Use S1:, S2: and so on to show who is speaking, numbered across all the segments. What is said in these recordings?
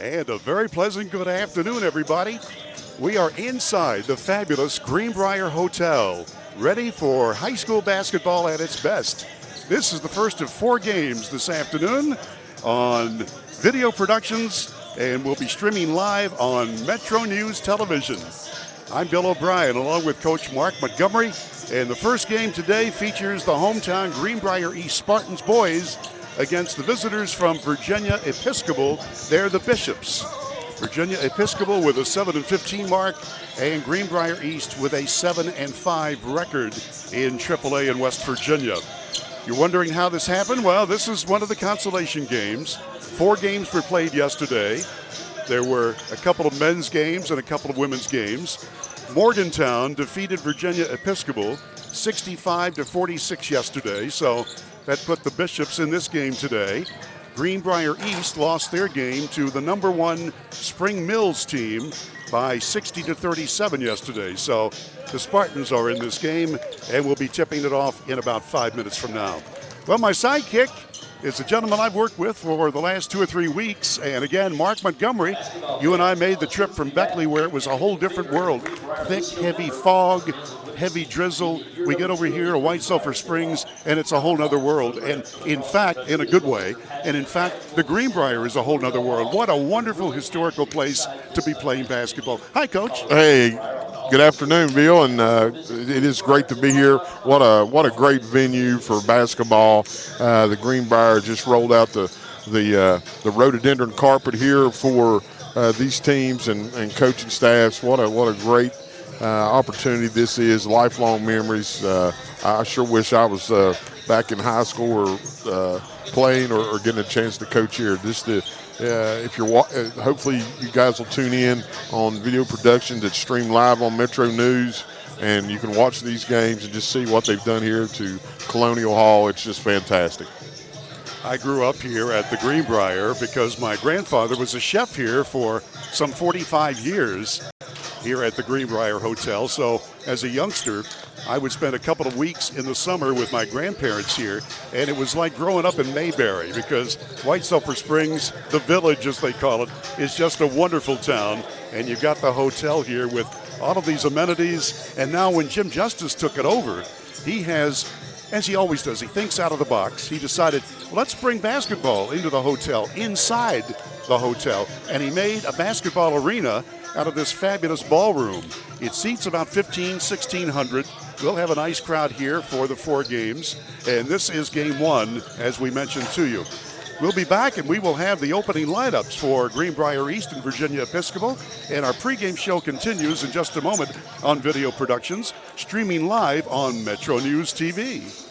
S1: And a very pleasant good afternoon, everybody. We are inside the fabulous Greenbrier Hotel, ready for high school basketball at its best. This is the first of 4 games this afternoon on video productions, and we'll be streaming live on Metro News Television. I'm Bill O'Brien, along with Coach Mark Montgomery, and the first game today features the hometown Greenbrier East Spartans boys against the visitors from Virginia Episcopal. They're the Bishops. Virginia Episcopal with a 7-15 mark, and Greenbrier East with a 7-5 record in AAA in West Virginia. You're wondering how this happened? Well, this is one of the consolation games. 4 games were played yesterday. There were a couple of men's games and a couple of women's games. Morgantown defeated Virginia Episcopal 65-46 yesterday, so that put the Bishops in this game today. Greenbrier East lost their game to the number 1 Spring Mills team by 60-37 yesterday. So the Spartans are in this game, and we'll be tipping it off in about 5 minutes from now. Well, my sidekick is a gentleman I've worked with for the last 2 or 3 weeks. And again, Mark Montgomery, you and I made the trip from Beckley, where it was a whole different world. Thick, heavy fog, heavy drizzle. We get over here to White Sulphur Springs, and it's a whole nother world. And in fact, in a good way, and in fact, the Greenbrier is a whole nother world. What a wonderful historical place to be playing basketball. Hi, Coach.
S2: Hey, good afternoon, Bill, and it is great to be here. What a great venue for basketball. The Greenbrier just rolled out the rhododendron carpet here for these teams and coaching staffs. What a great opportunity this is. Lifelong memories. I sure wish I was back in high school or playing or getting a chance to coach here. If you're hopefully you guys will tune in on video production that's streamed live on Metro News, and you can watch these games and just see what they've done here to Colonial Hall. It's just fantastic.
S1: I grew up here at the Greenbrier because my grandfather was a chef here for some 45 years here at the Greenbrier Hotel. So as a youngster, I would spend a couple of weeks in the summer with my grandparents here, and it was like growing up in Mayberry, because White Sulphur Springs, the village as they call it, is just a wonderful town. And you've got the hotel here with all of these amenities. And now when Jim Justice took it over, he has, as he always does, he thinks out of the box. He decided, let's bring basketball into the hotel, inside the hotel. And he made a basketball arena out of this fabulous ballroom. It seats about 1,600. We'll have a nice crowd here for the 4 games. And this is game 1, as we mentioned to you. We'll be back, and we will have the opening lineups for Greenbrier East and Virginia Episcopal. And our pregame show continues in just a moment on Video Productions, streaming live on Metro News TV.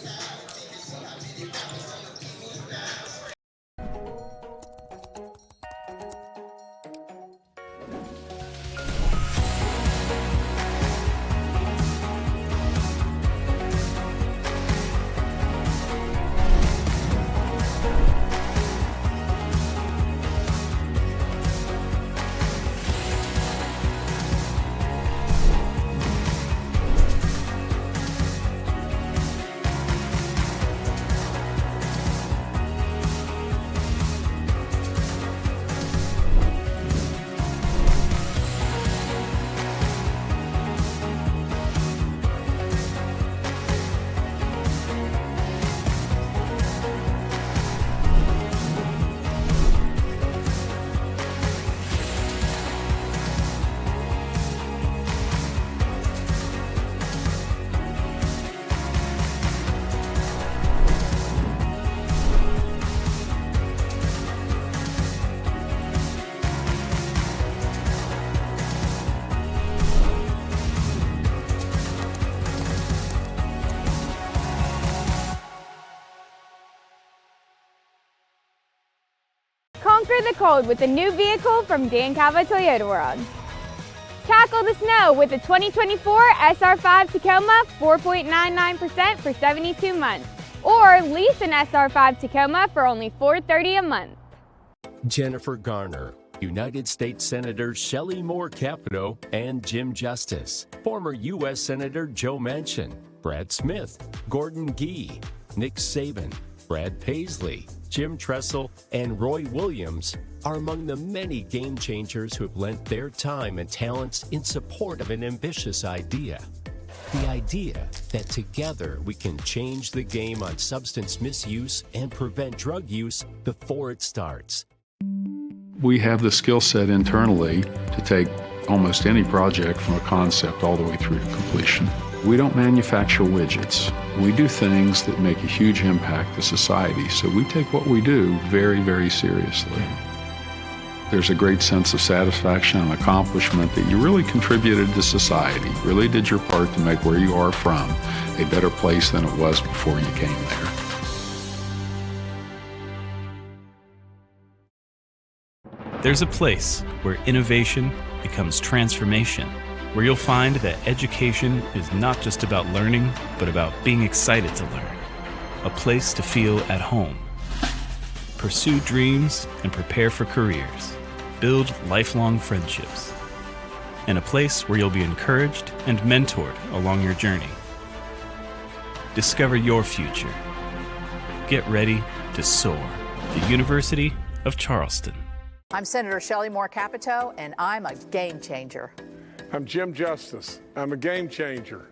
S3: Conquer the cold with a new vehicle from Dan Calva Toyota World. Tackle the snow with the 2024 SR5 Tacoma 4.99% for 72 months. Or lease an SR5 Tacoma for only $430 a month.
S4: Jennifer Garner, United States Senators Shelley Moore Capito and Jim Justice, former U.S. Senator Joe Manchin, Brad Smith, Gordon Gee, Nick Saban, Brad Paisley, Jim Tressel, and Roy Williams are among the many game changers who have lent their time and talents in support of an ambitious idea. The idea that together we can change the game on substance misuse and prevent drug use before it starts.
S5: We have the skill set internally to take almost any project from a concept all the way through to completion. We don't manufacture widgets. We do things that make a huge impact to society, so we take what we do very, very seriously. There's a great sense of satisfaction and accomplishment that you really contributed to society, really did your part to make where you are from a better place than it was before you came there.
S6: There's a place where innovation becomes transformation, where you'll find that education is not just about learning, but about being excited to learn. A place to feel at home. Pursue dreams and prepare for careers. Build lifelong friendships. And a place where you'll be encouraged and mentored along your journey. Discover your future. Get ready to soar. The University of Charleston.
S7: I'm Senator Shelley Moore Capito, and I'm a game changer.
S8: I'm Jim Justice. I'm a game changer.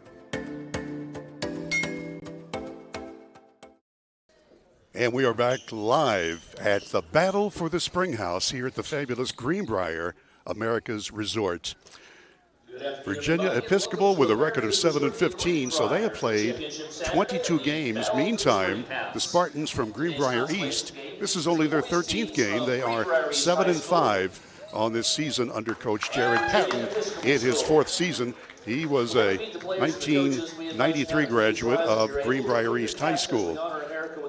S1: And we are back live at the Battle for the Springhouse here at the fabulous Greenbrier, America's Resort. Virginia Episcopal with a record of 7-15, so they have played 22 games. Meantime, the Spartans from Greenbrier East, this is only their 13th game. They are 7-5 on this season under Coach Jared Patton in his 4th season. He was a 1993 graduate of Greenbrier East High School.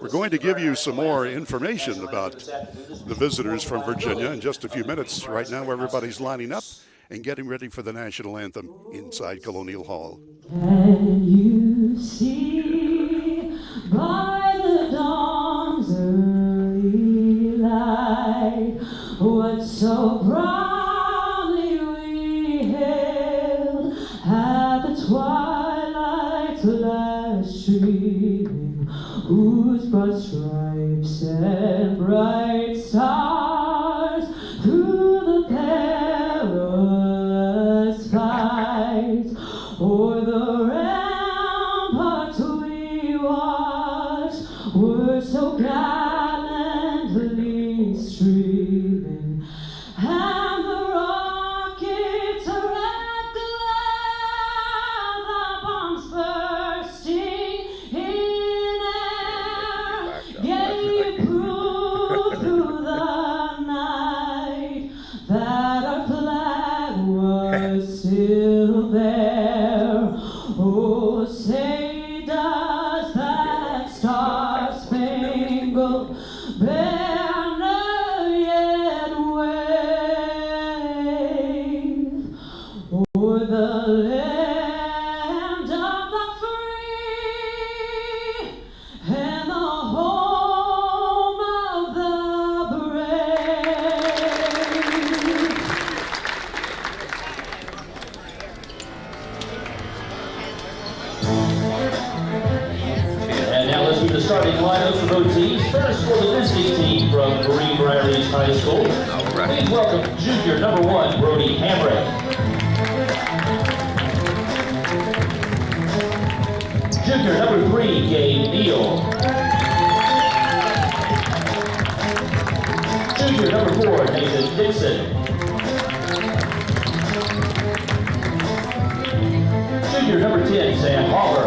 S1: We're going to give you some more information about the visitors from Virginia in just a few minutes. Right now, everybody's lining up and getting ready for the national anthem inside Colonial Hall.
S9: Can you see by the dawn's early light what so proudly we hailed at the twilight's last streaming, whose broad stripes and bright stars through the perilous fight o'er the ramparts we watched were so gallantly streaming, and the rockets red glare, the bombs bursting in air, gave proof through the night that our flag was still there. Oh, say does that star-spangled banner yet wave o'er the land of the free and the home of the brave?
S10: And now let's see the starting lineup for both teams. First for the visiting team from Greenbrier East High School. Please welcome junior number 1, Brody Hamrick. Junior number 3, Gabe Neal. Junior number 4, Nathan Dixon. Junior number 10, Sam Haller.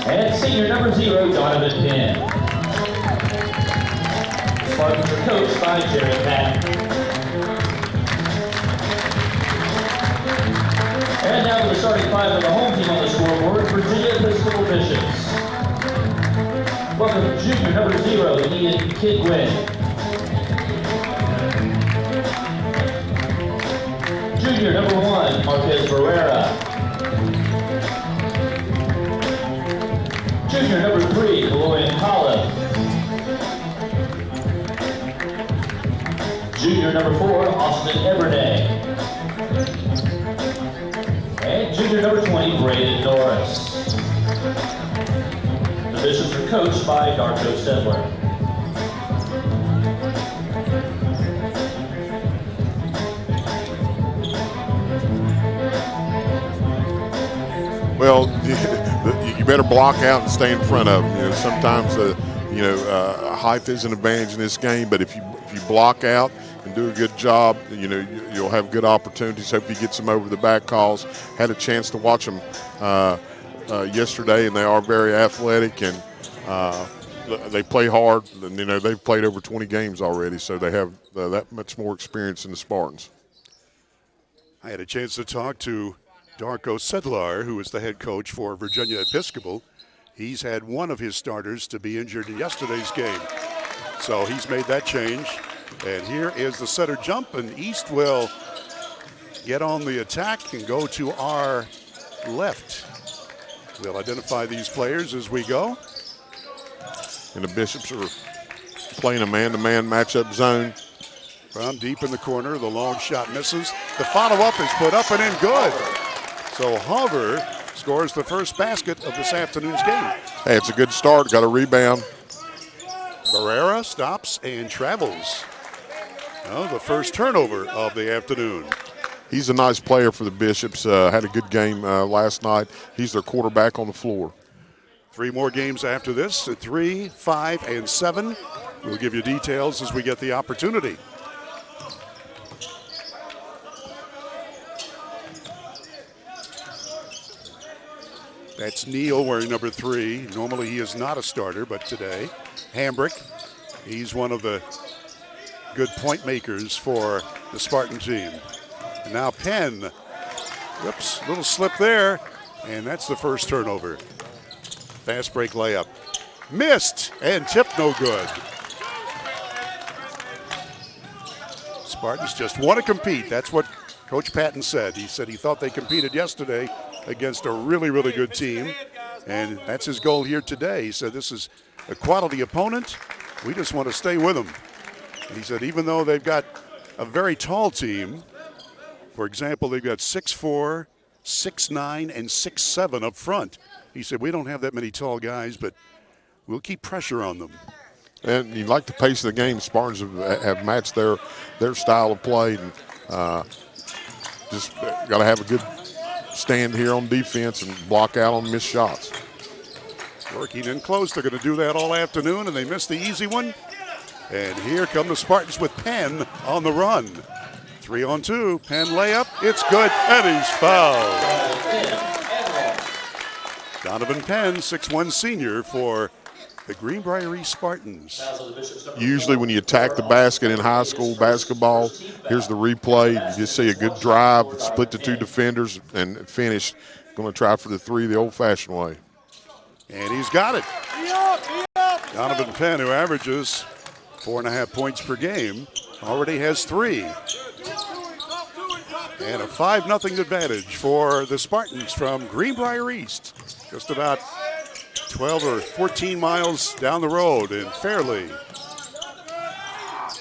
S10: And senior number 0, Donovan Penn. Spartans are coached by Jared Patton. And now for the starting 5 of the home team on the scoreboard, Virginia Episcopal Bishops. Welcome junior number 0, Ian Kidwin. Junior number 1, Marquez Barrera. Junior number 3, Lloyd Collins. Junior number 4, Austin Evernay. And junior number 20, Braden Norris. The The Bishops are coached by Darko Sedler.
S2: Well, you better block out and stay in front of them. Sometimes, height is an advantage in this game, but if you block out and do a good job, you'll have good opportunities. Hope you get some over the back calls. Had a chance to watch them yesterday, and they are very athletic, and they play hard. And, they've played over 20 games already, so they have that much more experience than the Spartans.
S1: I had a chance to talk to Darko Sedlar, who is the head coach for Virginia Episcopal. He's had one of his starters to be injured in yesterday's game. So he's made that change. And here is the center jump, and East will get on the attack and go to our left. We'll identify these players as we go.
S2: And the Bishops are playing a man-to-man matchup zone.
S1: From deep in the corner, the long shot misses. The follow-up is put up and in good. So Halver scores the first basket of this afternoon's game.
S2: Hey, it's a good start. Got a rebound.
S1: Barrera stops and travels. The first turnover of the afternoon.
S2: He's a nice player for the Bishops. Had a good game last night. He's their quarterback on the floor.
S1: 3 more games after this at 3, 5, and 7. We'll give you details as we get the opportunity. That's Neal wearing number 3. Normally he is not a starter, but today. Hambrick, he's one of the good point makers for the Spartan team. And now Penn, whoops, little slip there, and that's the first turnover. Fast break layup. Missed, and tipped no good. Spartans just want to compete. That's what Coach Patton said. He said he thought they competed yesterday against a really, really good team, and that's his goal here today. He said this is a quality opponent. We just want to stay with them. And he said even though they've got a very tall team, for example, they've got 6'4", 6'9", and 6'7" up front. He said we don't have that many tall guys, but we'll keep pressure on them.
S2: And you like the pace of the game. Spartans have matched their style of play, and just got to have a good stand here on defense and block out on missed shots.
S1: Working in close. They're going to do that all afternoon, and they missed the easy one. And here come the Spartans with Penn on the run. 3-on-2. Penn layup. It's good, and he's fouled. Donovan Penn, 6'1" senior for the Greenbrier Spartans.
S2: Usually when you attack the basket in high school basketball, here's the replay. You just see a good drive, split the 2 defenders, and finish. Going to try for the 3 the old-fashioned way.
S1: And he's got it. Donovan Penn, who averages 4.5 points per game, already has 3. And a 5-0 advantage for the Spartans from Greenbrier East. Just about 12 or 14 miles down the road in Fairleigh.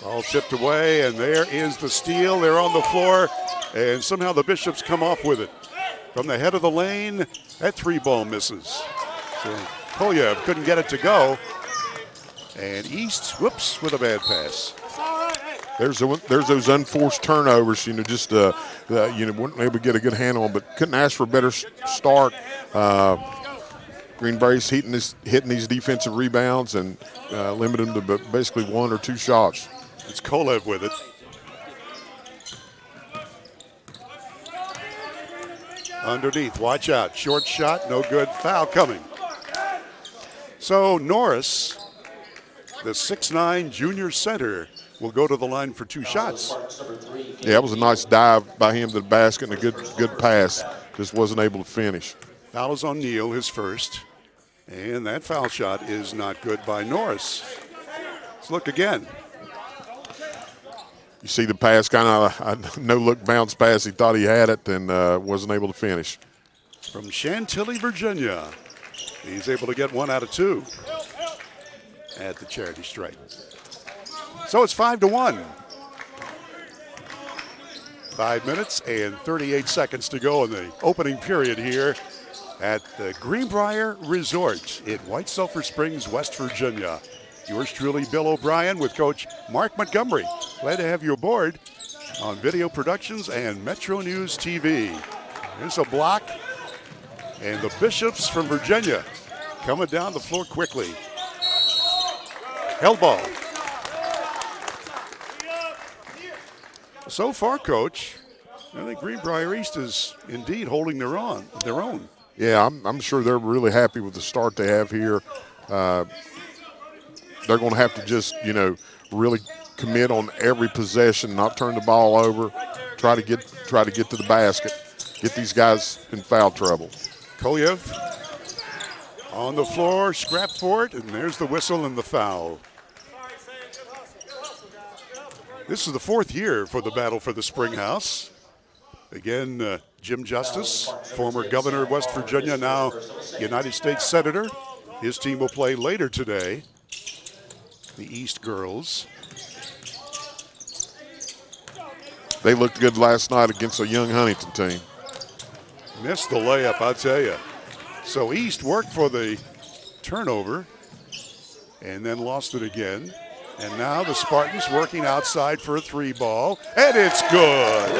S1: All chipped away, and there is the steal. They're on the floor, and somehow the Bishops come off with it. From the head of the lane, that 3-ball misses. So Polyev couldn't get it to go. And East, whoops, with a bad pass.
S2: There's those unforced turnovers, just weren't able to get a good handle on, but couldn't ask for a better start. Greenbrier's hitting these defensive rebounds and limited them to basically 1 or 2 shots.
S1: It's Kolev with it. Underneath, watch out. Short shot, no good. Foul coming. So Norris, the 6'9" junior center, will go to the line for 2 shots.
S2: Yeah, it was a nice dive by him to the basket and a good pass. Just wasn't able to finish.
S1: Foul is on Neal, his first. And that foul shot is not good by Norris. Let's look again.
S2: You see the pass, kind of a no-look bounce pass. He thought he had it and wasn't able to finish.
S1: From Chantilly, Virginia. He's able to get 1 out of 2 at the charity stripe. So it's 5-1. 5 minutes and 38 seconds to go in the opening period here at the Greenbrier Resort in White Sulphur Springs, West Virginia. Yours truly, Bill O'Brien, with Coach Mark Montgomery. Glad to have you aboard on Video Productions and Metro News TV. Here's a block, and the Bishops from Virginia coming down the floor quickly. Held ball. So far, Coach, I think Greenbrier East is indeed holding their own.
S2: Yeah, I'm sure they're really happy with the start they have here. They're going to have to just, really commit on every possession, not turn the ball over, try to get to the basket, get these guys in foul trouble.
S1: Kolyev on the floor, scrap for it, and there's the whistle and the foul. This is the fourth year for the battle for the Springhouse. Again, Jim Justice, former governor of West Virginia, now United States Senator. His team will play later today, the East girls.
S2: They looked good last night against a young Huntington team.
S1: Missed the layup, I'll tell you. So East worked for the turnover and then lost it again. And now the Spartans working outside for a three ball, and it's good.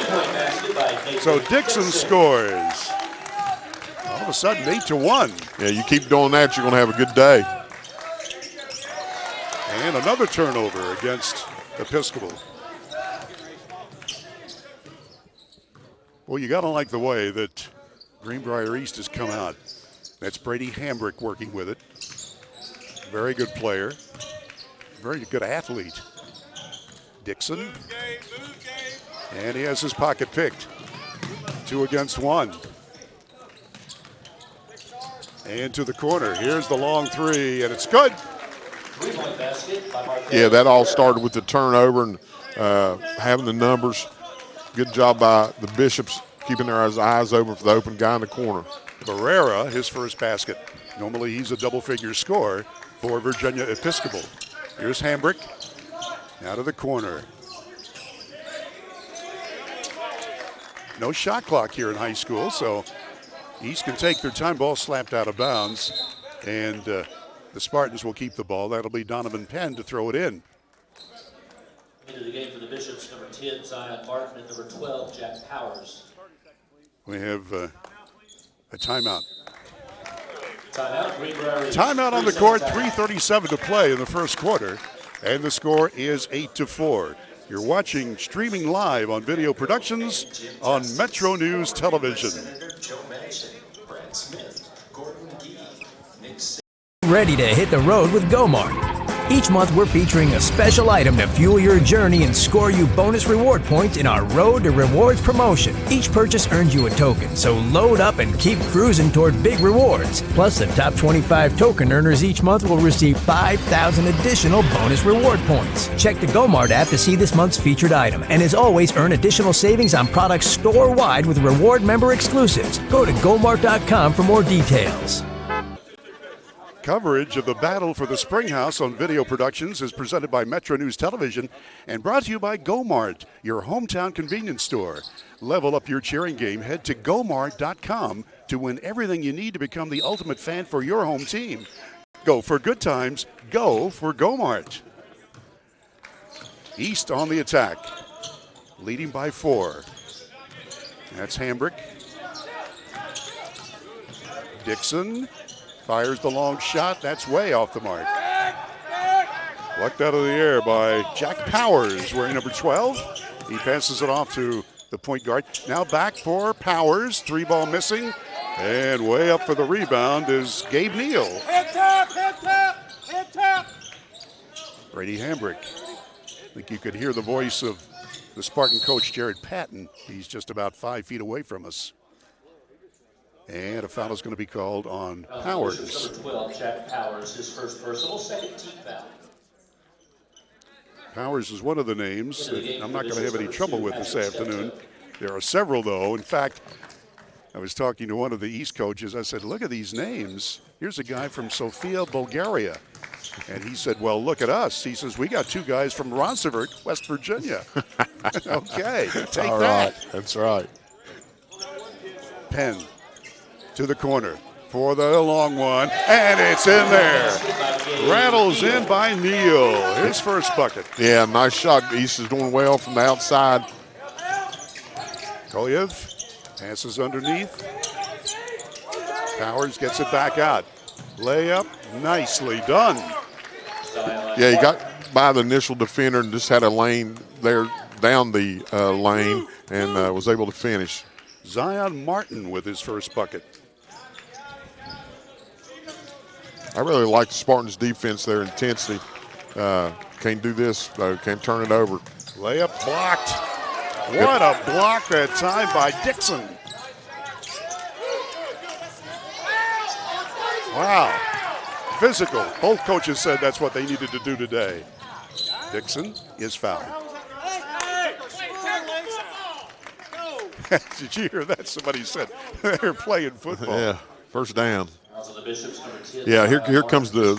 S1: So Dixon scores. All of a sudden, 8-1.
S2: Yeah, you keep doing that, you're going to have a good day.
S1: And another turnover against Episcopal. Well, you got to like the way that Greenbrier East has come out. That's Brady Hambrick working with it. Very good player. Very good athlete. Dixon. And he has his pocket picked. 2 against 1. And to the corner. Here's the long three, and it's good.
S2: Yeah, that all started with the turnover and having the numbers. Good job by the Bishops keeping their eyes open for the open guy in the corner.
S1: Barrera, his first basket. Normally he's a double-figure scorer for Virginia Episcopal. Here's Hambrick, out of the corner. No shot clock here in high school, so East can take their time. Ball slapped out of bounds, and the Spartans will keep the ball. That'll be Donovan Penn to throw it in.
S10: Into the game for the Bishops, number 10, Zion Martin, and number 12, Jack Powers.
S1: We have a timeout.
S10: Timeout,
S1: Timeout on the court, 3:37 to play in the first quarter, and the score is 8-4. You're watching streaming live on Video Productions on Metro News Television.
S11: Ready to hit the road with GoMart. Each month we're featuring a special item to fuel your journey and score you bonus reward points in our Road to Rewards promotion. Each purchase earns you a token, so load up and keep cruising toward big rewards. Plus, the top 25 token earners each month will receive 5,000 additional bonus reward points. Check the GoMart app to see this month's featured item, and as always, earn additional savings on products store-wide with reward member exclusives. Go to GoMart.com for more details.
S1: Coverage of the battle for the Springhouse on Video Productions is presented by Metro News Television and brought to you by GoMart, your hometown convenience store. Level up your cheering game. Head to GoMart.com to win everything you need to become the ultimate fan for your home team. Go for good times. Go for GoMart. East on the attack, leading by 4. That's Hambrick. Dixon fires the long shot. That's way off the mark. Plucked out of the air by Jack Powers, wearing number 12. He passes it off to the point guard. Now back for Powers. 3-ball missing. And way up for the rebound is Gabe Neal.
S9: Hit tap.
S1: Brady Hambrick. I think you could hear the voice of the Spartan coach, Jared Patton. He's just about 5 feet away from us. And a foul is going to be called on Powers.
S10: Number 12, Jack Powers, his first personal, second team foul.
S1: Powers is one of the names that I'm not going to have any trouble with this afternoon. There are several, though. In fact, I was talking to one of the East coaches. I said, look at these names. Here's a guy from Sofia, Bulgaria. And he said, well, look at us. He says, we got 2 guys from Ronceverte, West Virginia. Okay, take
S2: all
S1: that.
S2: Right. That's right.
S1: Penn to the corner. for the long one, and it's in there. Rattles in by Neal, his first bucket.
S2: Yeah, nice shot. East is doing well from the outside.
S1: Kolyev passes underneath. Powers gets it back out. Layup, nicely done.
S2: Yeah, he got by the initial defender and just had a lane there down the lane and was able to finish.
S1: Zion Martin with his first bucket.
S2: I really like the Spartans' defense, their intensity. Can't do this, though. Can't turn it over.
S1: Layup blocked. What a block that time by Dixon. Wow. Physical. Both coaches said that's what they needed to do today. Dixon is fouled. Did you hear that? Somebody said they're playing football.
S2: Yeah, first down. Yeah, here comes the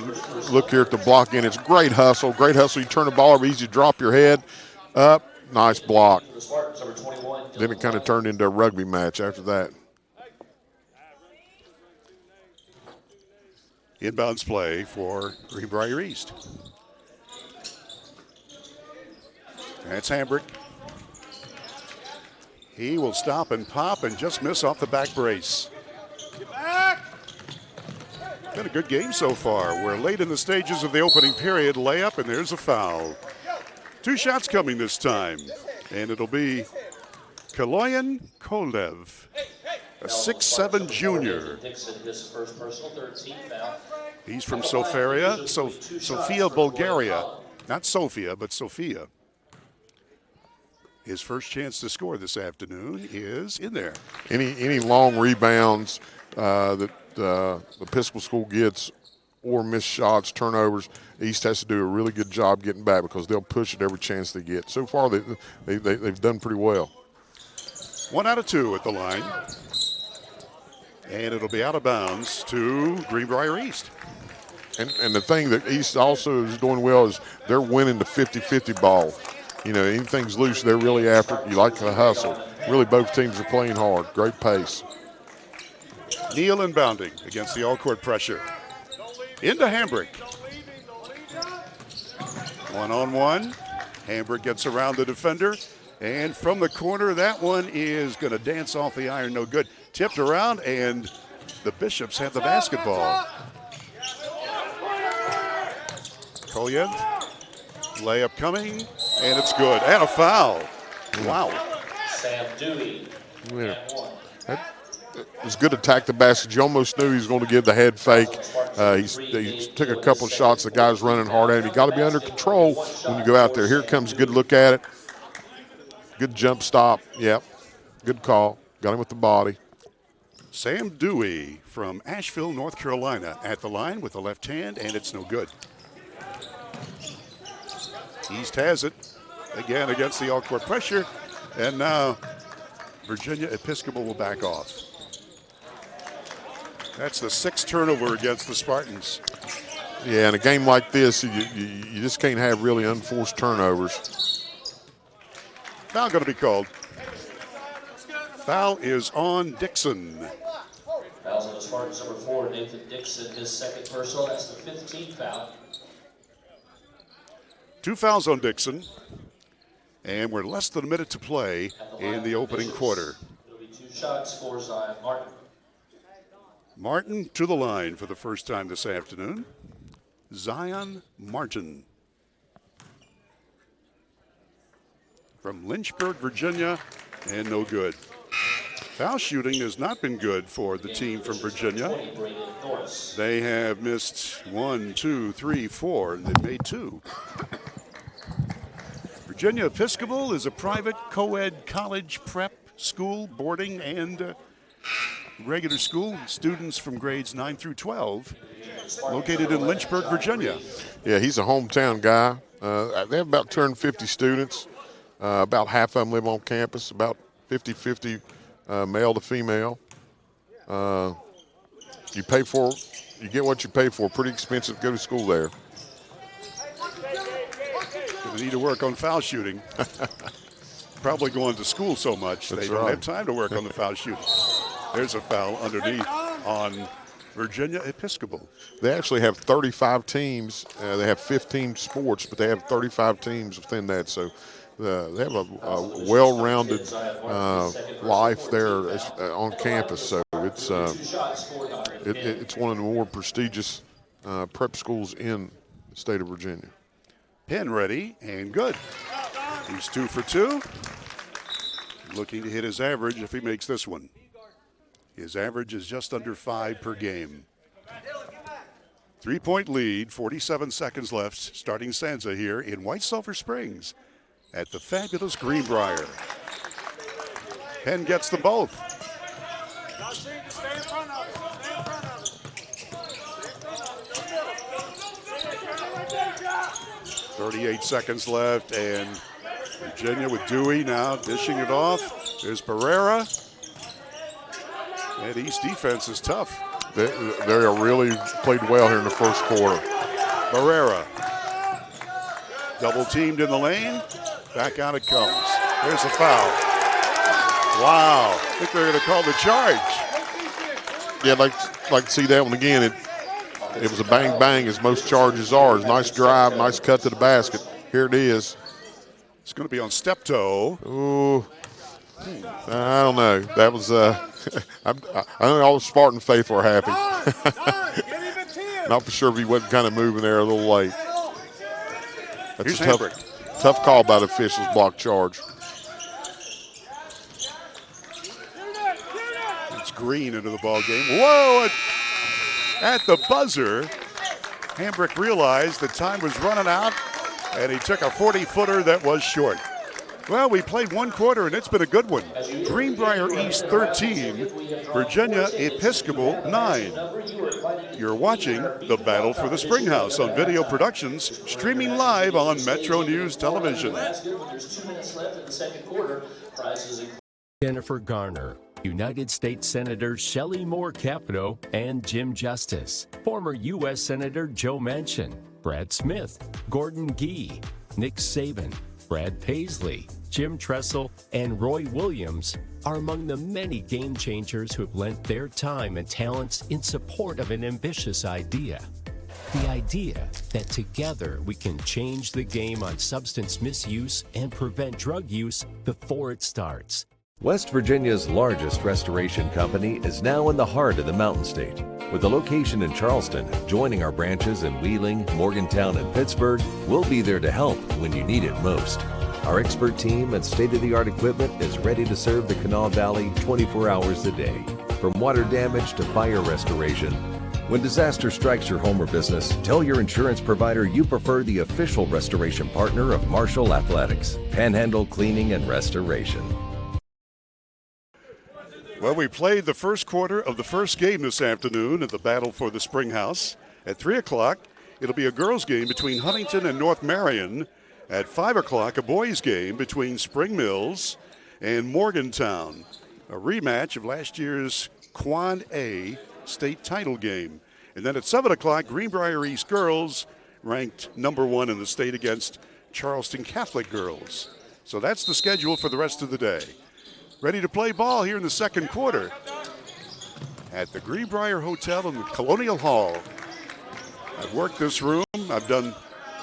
S2: look here at the block in. It's great hustle. You turn the ball over, easy to drop your head up. Nice block. Then it kind of turned into a rugby match after that.
S1: Inbounds play for Greenbrier East. That's Hambrick. He will stop and pop and just miss off the back brace. Been a good game so far. We're late in the stages of the opening period. Layup, and there's a foul. 2 shots coming this time, and it'll be Kaloyan Kolev, a 6'7" junior. He's from Sofia, Bulgaria. Not Sofia, but Sofia. His first chance to score this afternoon is in there.
S2: Any long rebounds that the Episcopal School gets or missed shots, turnovers, East has to do a really good job getting back because they'll push it every chance they get. So far, they've done pretty well.
S1: 1 out of 2 at the line. And it'll be out of bounds to Greenbrier East.
S2: And the thing that East also is doing well is they're winning the 50-50 ball. You know, anything's loose, they're really after it. You like the hustle. Really, both teams are playing hard. Great pace.
S1: Neal inbounding against the all-court pressure. Into Hambrick. 1-on-1. Hambrick gets around the defender. And from the corner, that one is going to dance off the iron, no good. Tipped around, and the Bishops have the basketball. Kolyev, layup coming, and it's good. And a foul. Wow.
S10: Sam Dewey.
S2: Yeah. It was good to attack the basket. You almost knew he was going to give the head fake. He took a couple of shots. The guy's running hard at him. You got to be under control when you go out there. Here comes a good look at it. Good jump stop. Yep. Good call. Got him with the body.
S1: Sam Dewey from Asheville, North Carolina at the line with the left hand, and it's no good. East has it again against the all-court pressure, and now Virginia Episcopal will back off. That's the 6th turnover against the Spartans.
S2: Yeah, in a game like this, you just can't have really unforced turnovers.
S1: Foul going to be called. Foul is on Dixon.
S10: Fouls on the Spartans, number 4, Nathan Dixon, his 2nd personal. That's the 15th foul.
S1: 2 fouls on Dixon, and we're less than a minute to play in the opening quarter.
S10: It'll be 2 shots for Zion Martin.
S1: Martin to the line for the first time this afternoon. Zion Martin from Lynchburg, Virginia, and no good. Foul shooting has not been good for the team from Virginia. They have missed 1, 2, 3, 4, and they've made 2. Virginia Episcopal is a private co-ed college prep school, boarding and regular school. Students from grades 9 through 12, located in Lynchburg, Virginia.
S2: Yeah, he's a hometown guy. They have about 250 students. About half of them live on campus, about 50-50 male to female. You get what you pay for. Pretty expensive to go to school there.
S1: They need to work on foul shooting. Probably going to school so much they don't have time to work on the foul shooting. There's a foul underneath on Virginia Episcopal.
S2: They actually have 35 teams. They have 15 sports, but they have 35 teams within that. So they have a well-rounded life there on campus. So it's one of the more prestigious prep schools in the state of Virginia.
S1: Penn ready and good. He's 2 for 2. Looking to hit his average if he makes this one. His average is just under 5 per game. 3-point lead, 47 seconds left, starting Sansa here in White Sulphur Springs at the fabulous Greenbrier. Penn gets them both. 38 seconds left, and Virginia with Dewey now dishing it off. There's Pereira. And East defense is tough.
S2: They are really played well here in the first quarter.
S1: Pereira. Double teamed in the lane. Back out it comes. There's a foul. Wow. I think they're going to call the charge.
S2: Yeah, I'd like to see that one again. It was a bang-bang, as most charges are. It's a nice drive, nice cut to the basket. Here it is.
S1: It's going to be on step-toe.
S2: Ooh, I don't know. That was, I know all the Spartan faithful are happy. Not for sure if he wasn't kind of moving there a little late. That's
S1: Here's
S2: a tough call by the officials, block charge.
S1: It's Green into the ball game. Whoa! At the buzzer, Hambrick realized the time was running out, and he took a 40-footer that was short. Well, we played one quarter, and it's been a good one. Greenbrier East 13, Virginia Episcopal 9. You're watching the Battle for the Springhouse on Video Productions, streaming live on Metro News Television.
S4: Jennifer Garner, United States Senator Shelley Moore Capito, and Jim Justice, former U.S. Senator Joe Manchin, Brad Smith, Gordon Gee, Nick Saban, Brad Paisley, Jim Tressel, and Roy Williams are among the many game changers who have lent their time and talents in support of an ambitious idea. The idea that together we can change the game on substance misuse and prevent drug use before it starts.
S12: West Virginia's largest restoration company is now in the heart of the Mountain State. With a location in Charleston, joining our branches in Wheeling, Morgantown, and Pittsburgh, we'll be there to help when you need it most. Our expert team and state-of-the-art equipment is ready to serve the Kanawha Valley 24 hours a day. From water damage to fire restoration. When disaster strikes your home or business, tell your insurance provider you prefer the official restoration partner of Marshall Athletics, Panhandle Cleaning and Restoration.
S1: Well, we played the first quarter of the first game this afternoon at the Battle for the Springhouse. At 3 o'clock, it'll be a girls' game between Huntington and North Marion. At 5 o'clock, a boys' game between Spring Mills and Morgantown. A rematch of last year's Quad A state title game. And then at 7 o'clock, Greenbrier East girls ranked #1 in the state against Charleston Catholic girls. So that's the schedule for the rest of the day. Ready to play ball here in the second quarter at the Greenbrier Hotel in the Colonial Hall. I've worked this room. I've done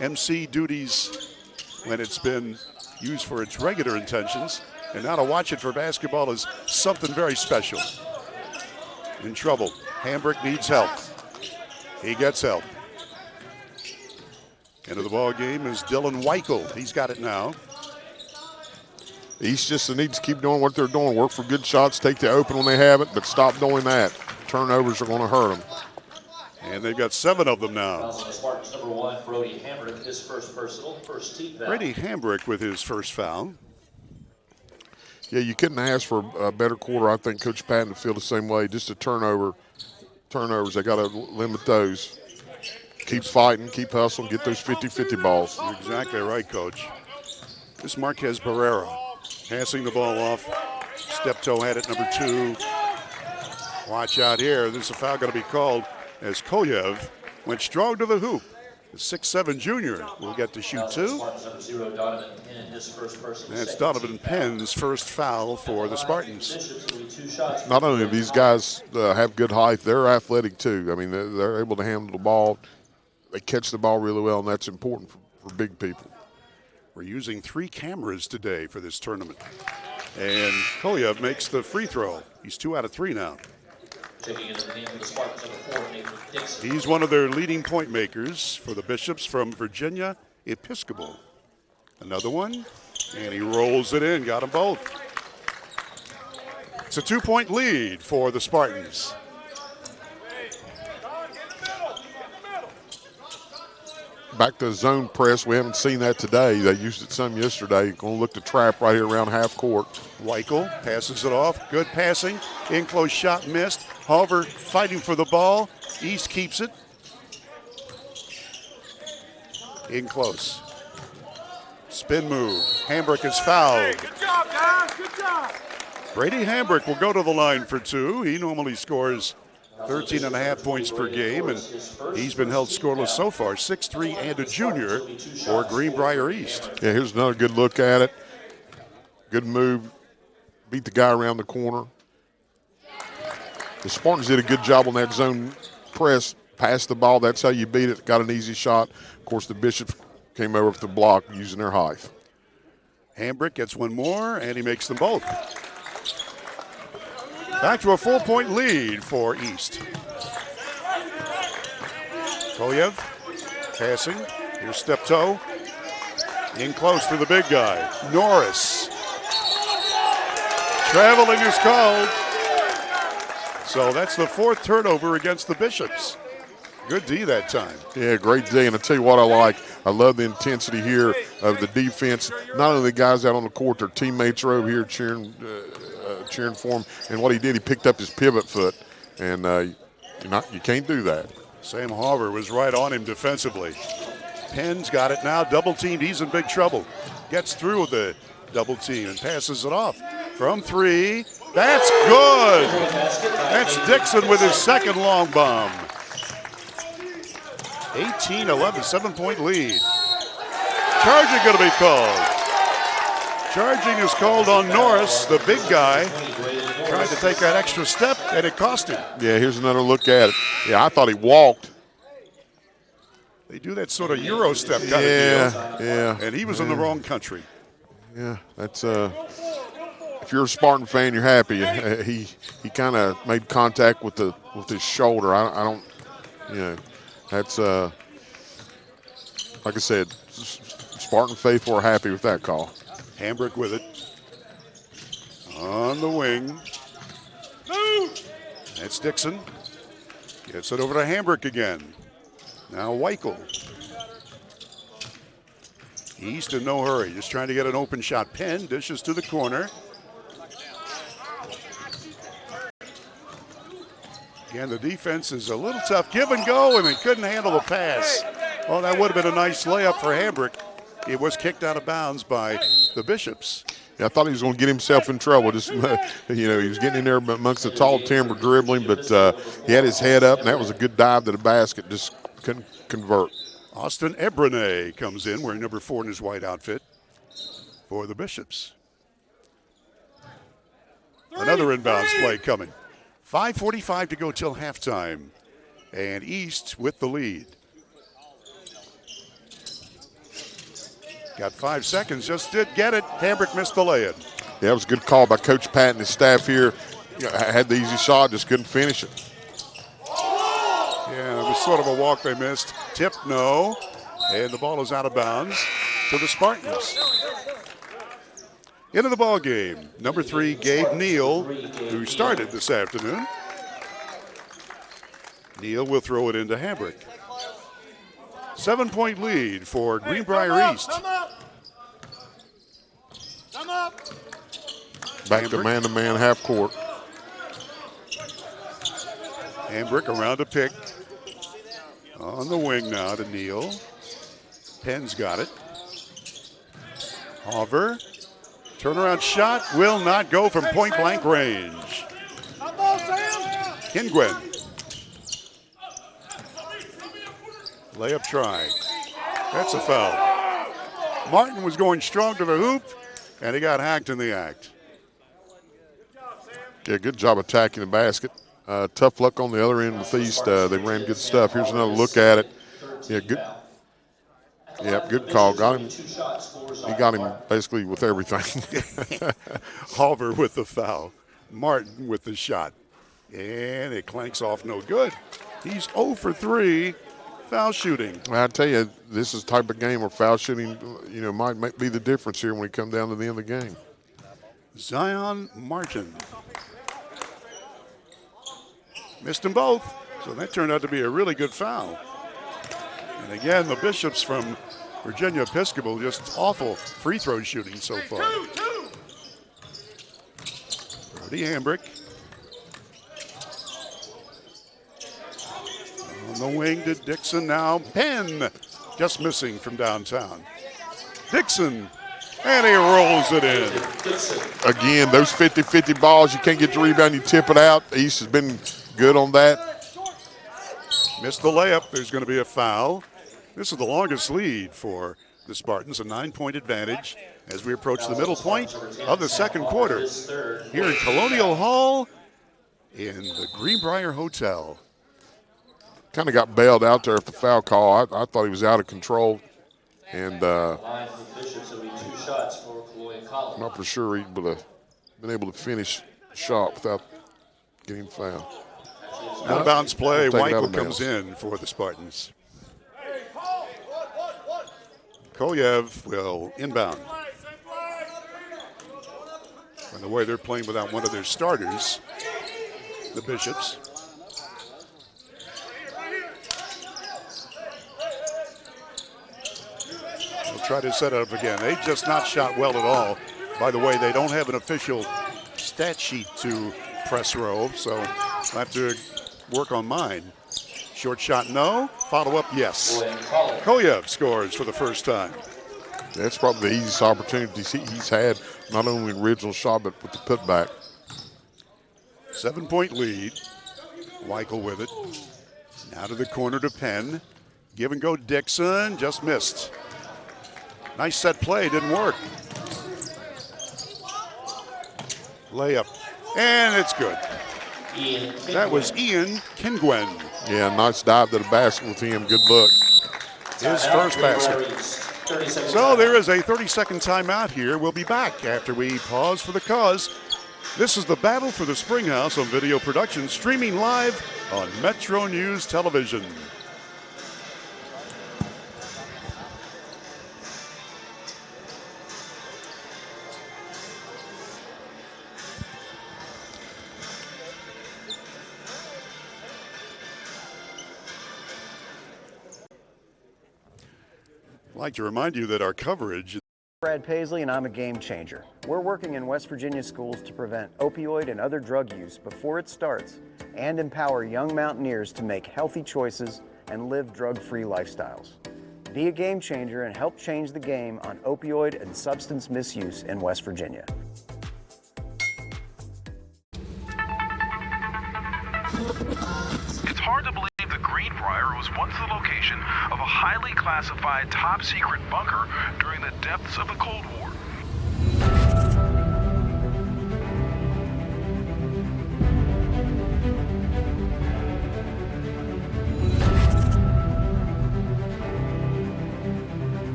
S1: MC duties when it's been used for its regular intentions. And now to watch it for basketball is something very special. In trouble. Hambrick needs help. He gets help. Into the ball game is Dylan Weichel. He's got it now.
S2: East just needs to keep doing what they're doing. Work for good shots, take the open when they have it, but stop doing that. Turnovers are going to hurt them.
S1: And they've got 7 of them now.
S10: Spartans #1, Brody Hambrick, his first personal, first team foul.
S1: Brady Hambrick with his first foul.
S2: Yeah, you couldn't ask for a better quarter. I think Coach Patton would feel the same way. Just a turnovers, they got to limit those. Keep fighting, keep hustling, get those 50-50 balls.
S1: You're exactly right, Coach. This is Marquez Barrera. Passing the ball off. Step-toe had it, #2. Watch out here. There's a foul going to be called as Koyev went strong to the hoop. The 6'7" junior will get to shoot 2. That's Donovan Penn's first foul for the Spartans.
S2: not only do these guys have good height, they're athletic too. I mean, they're able to handle the ball. They catch the ball really well, and that's important for big people.
S1: We're using 3 cameras today for this tournament. And Kolyev makes the free throw. He's 2 out of 3 now. He's one of their leading point makers for the Bishops from Virginia Episcopal. Another one, and he rolls it in. Got them both. It's a 2-point lead for the Spartans.
S2: Back to zone press. We haven't seen that today. They used it some yesterday. Going to look to trap right here around half court.
S1: Weichel passes it off. Good passing. In close shot missed. Hover fighting for the ball. East keeps it. In close. Spin move. Hambrick is fouled.
S8: Good job, guys. Good job.
S1: Brady Hambrick will go to the line for 2. He normally scores 13.5 points per game, and he's been held scoreless so far. 6'3" and a junior for Greenbrier East.
S2: Yeah, here's another good look at it. Good move. Beat the guy around the corner. The Spartans did a good job on that zone press. Passed the ball. That's how you beat it. Got an easy shot. Of course, the Bishops came over with the block using their height.
S1: Hambrick gets one more, and he makes them both. Back to a 4-point lead for East. Kolyev passing. Here's Steptoe. In close to the big guy. Norris. Traveling is called. So that's the 4th turnover against the Bishops. Good D that time.
S2: Yeah, great D. And I tell you what I like. I love the intensity here of the defense. Not only the guys out on the court, their teammates are over here cheering for him. And what he did, he picked up his pivot foot. And you can't do that.
S1: Sam Harver was right on him defensively. Penn's got it now. Double teamed. He's in big trouble. Gets through the double team and passes it off. From 3. That's good. That's Dixon with his 2nd long bomb. 18-11, 7-point lead. Charging going to be called. Charging is called on Norris, the big guy. Tried to take that extra step, and it cost him.
S2: Yeah, here's another look at it. Yeah, I thought he walked.
S1: They do that sort of Euro step kind of deal.
S2: Yeah.
S1: And he was in the wrong country.
S2: Yeah, that's if you're a Spartan fan, you're happy. He kind of made contact with his shoulder. I don't, that's like I said, Spartan faithful are happy with that call.
S1: Hambrick with it. On the wing. That's Dixon. Gets it over to Hambrick again. Now Weichel. East in no hurry, just trying to get an open shot. Penn dishes to the corner. Again, the defense is a little tough. Give and go, and they couldn't handle the pass. Well, that would have been a nice layup for Hambrick. It was kicked out of bounds by the Bishops.
S2: Yeah, I thought he was going to get himself in trouble. Just, he was getting in there amongst the tall timber dribbling, but he had his head up, and that was a good dive to the basket. Just couldn't convert.
S1: Austin Ebrene comes in wearing number 4 in his white outfit for the Bishops. Another inbounds play coming. 5:45 to go till halftime. And East with the lead. Got 5 seconds, just did get it. Hambrick missed the lay-in.
S2: Yeah, it was a good call by Coach Pat and his staff here. Had the easy shot, just couldn't finish it.
S1: Yeah, it was sort of a walk they missed. Tip, no. And the ball is out of bounds to the Spartans. Into the ball game, number 3, Gabe Neal, who started this afternoon. Neal will throw it into Hambrick. 7-point lead for Greenbrier East.
S2: Back to man-to-man half court.
S1: Hambrick around a pick. On the wing now to Neal. Penn's got it. Hover. Turnaround shot will not go from point-blank range. Kingwen. Layup try. That's a foul. Martin was going strong to the hoop, and he got hacked in the act.
S2: Yeah, good job attacking the basket. Tough luck on the other end with East. They ran good stuff. Here's another look at it. Yeah, good. Yep, good call. Got him. He got him basically with everything.
S1: Halver with the foul. Martin with the shot. And it clanks off no good. He's 0 for 3 foul shooting.
S2: I tell you, this is the type of game where foul shooting, might be the difference here when we come down to the end of the game.
S1: Zion Martin. Missed them both, so that turned out to be a really good foul. And again, the Bishops from Virginia Episcopal, just awful free throw shooting so far. Brody Hambrick. On the wing to Dixon now. Penn just missing from downtown. Dixon, and he rolls it in.
S2: Again, those 50-50 balls, you can't get the rebound, you tip it out. East has been good on that.
S1: Missed the layup. There's going to be a foul. This is the longest lead for the Spartans, a 9-point advantage as we approach the middle point of the second quarter here in Colonial Hall in the Greenbrier Hotel.
S2: Kind of got bailed out there with the foul call. I thought he was out of control, and not for sure he would have been able to finish the shot without getting fouled.
S1: Out of bounds play. Weichel comes in for the Spartans. Kolyev will inbound. By the way, they're playing without one of their starters, the Bishops. They'll try to set it up again. They just not shot well at all. By the way, they don't have an official stat sheet to press row, so I'll have to work on mine. Short shot, no. Follow-up, yes. Kolyev scores for the first time.
S2: That's probably the easiest opportunity he's had, not only in the original shot, but with the putback.
S1: 7-point lead. Weichel with it. Now to the corner to Penn. Give and go Dixon, just missed. Nice set play, didn't work. Layup, and it's good. That was Ian Kingwen.
S2: Yeah, nice dive to the basket with him. Good look.
S1: His first basket. So there is a 30-second timeout here. We'll be back after we pause for the cause. This is the battle for the Springhouse on video production, streaming live on Metro News Television. I'd like to remind you that our coverage.
S13: Brad Paisley, and I'm a game changer. We're working in West Virginia schools to prevent opioid and other drug use before it starts and empower young mountaineers to make healthy choices and live drug-free lifestyles. Be a game changer and help change the game on opioid and substance misuse in West Virginia.
S14: It's hard to believe the Greenbrier was once the location of a highly classified top-secret bunker during the depths of the Cold War.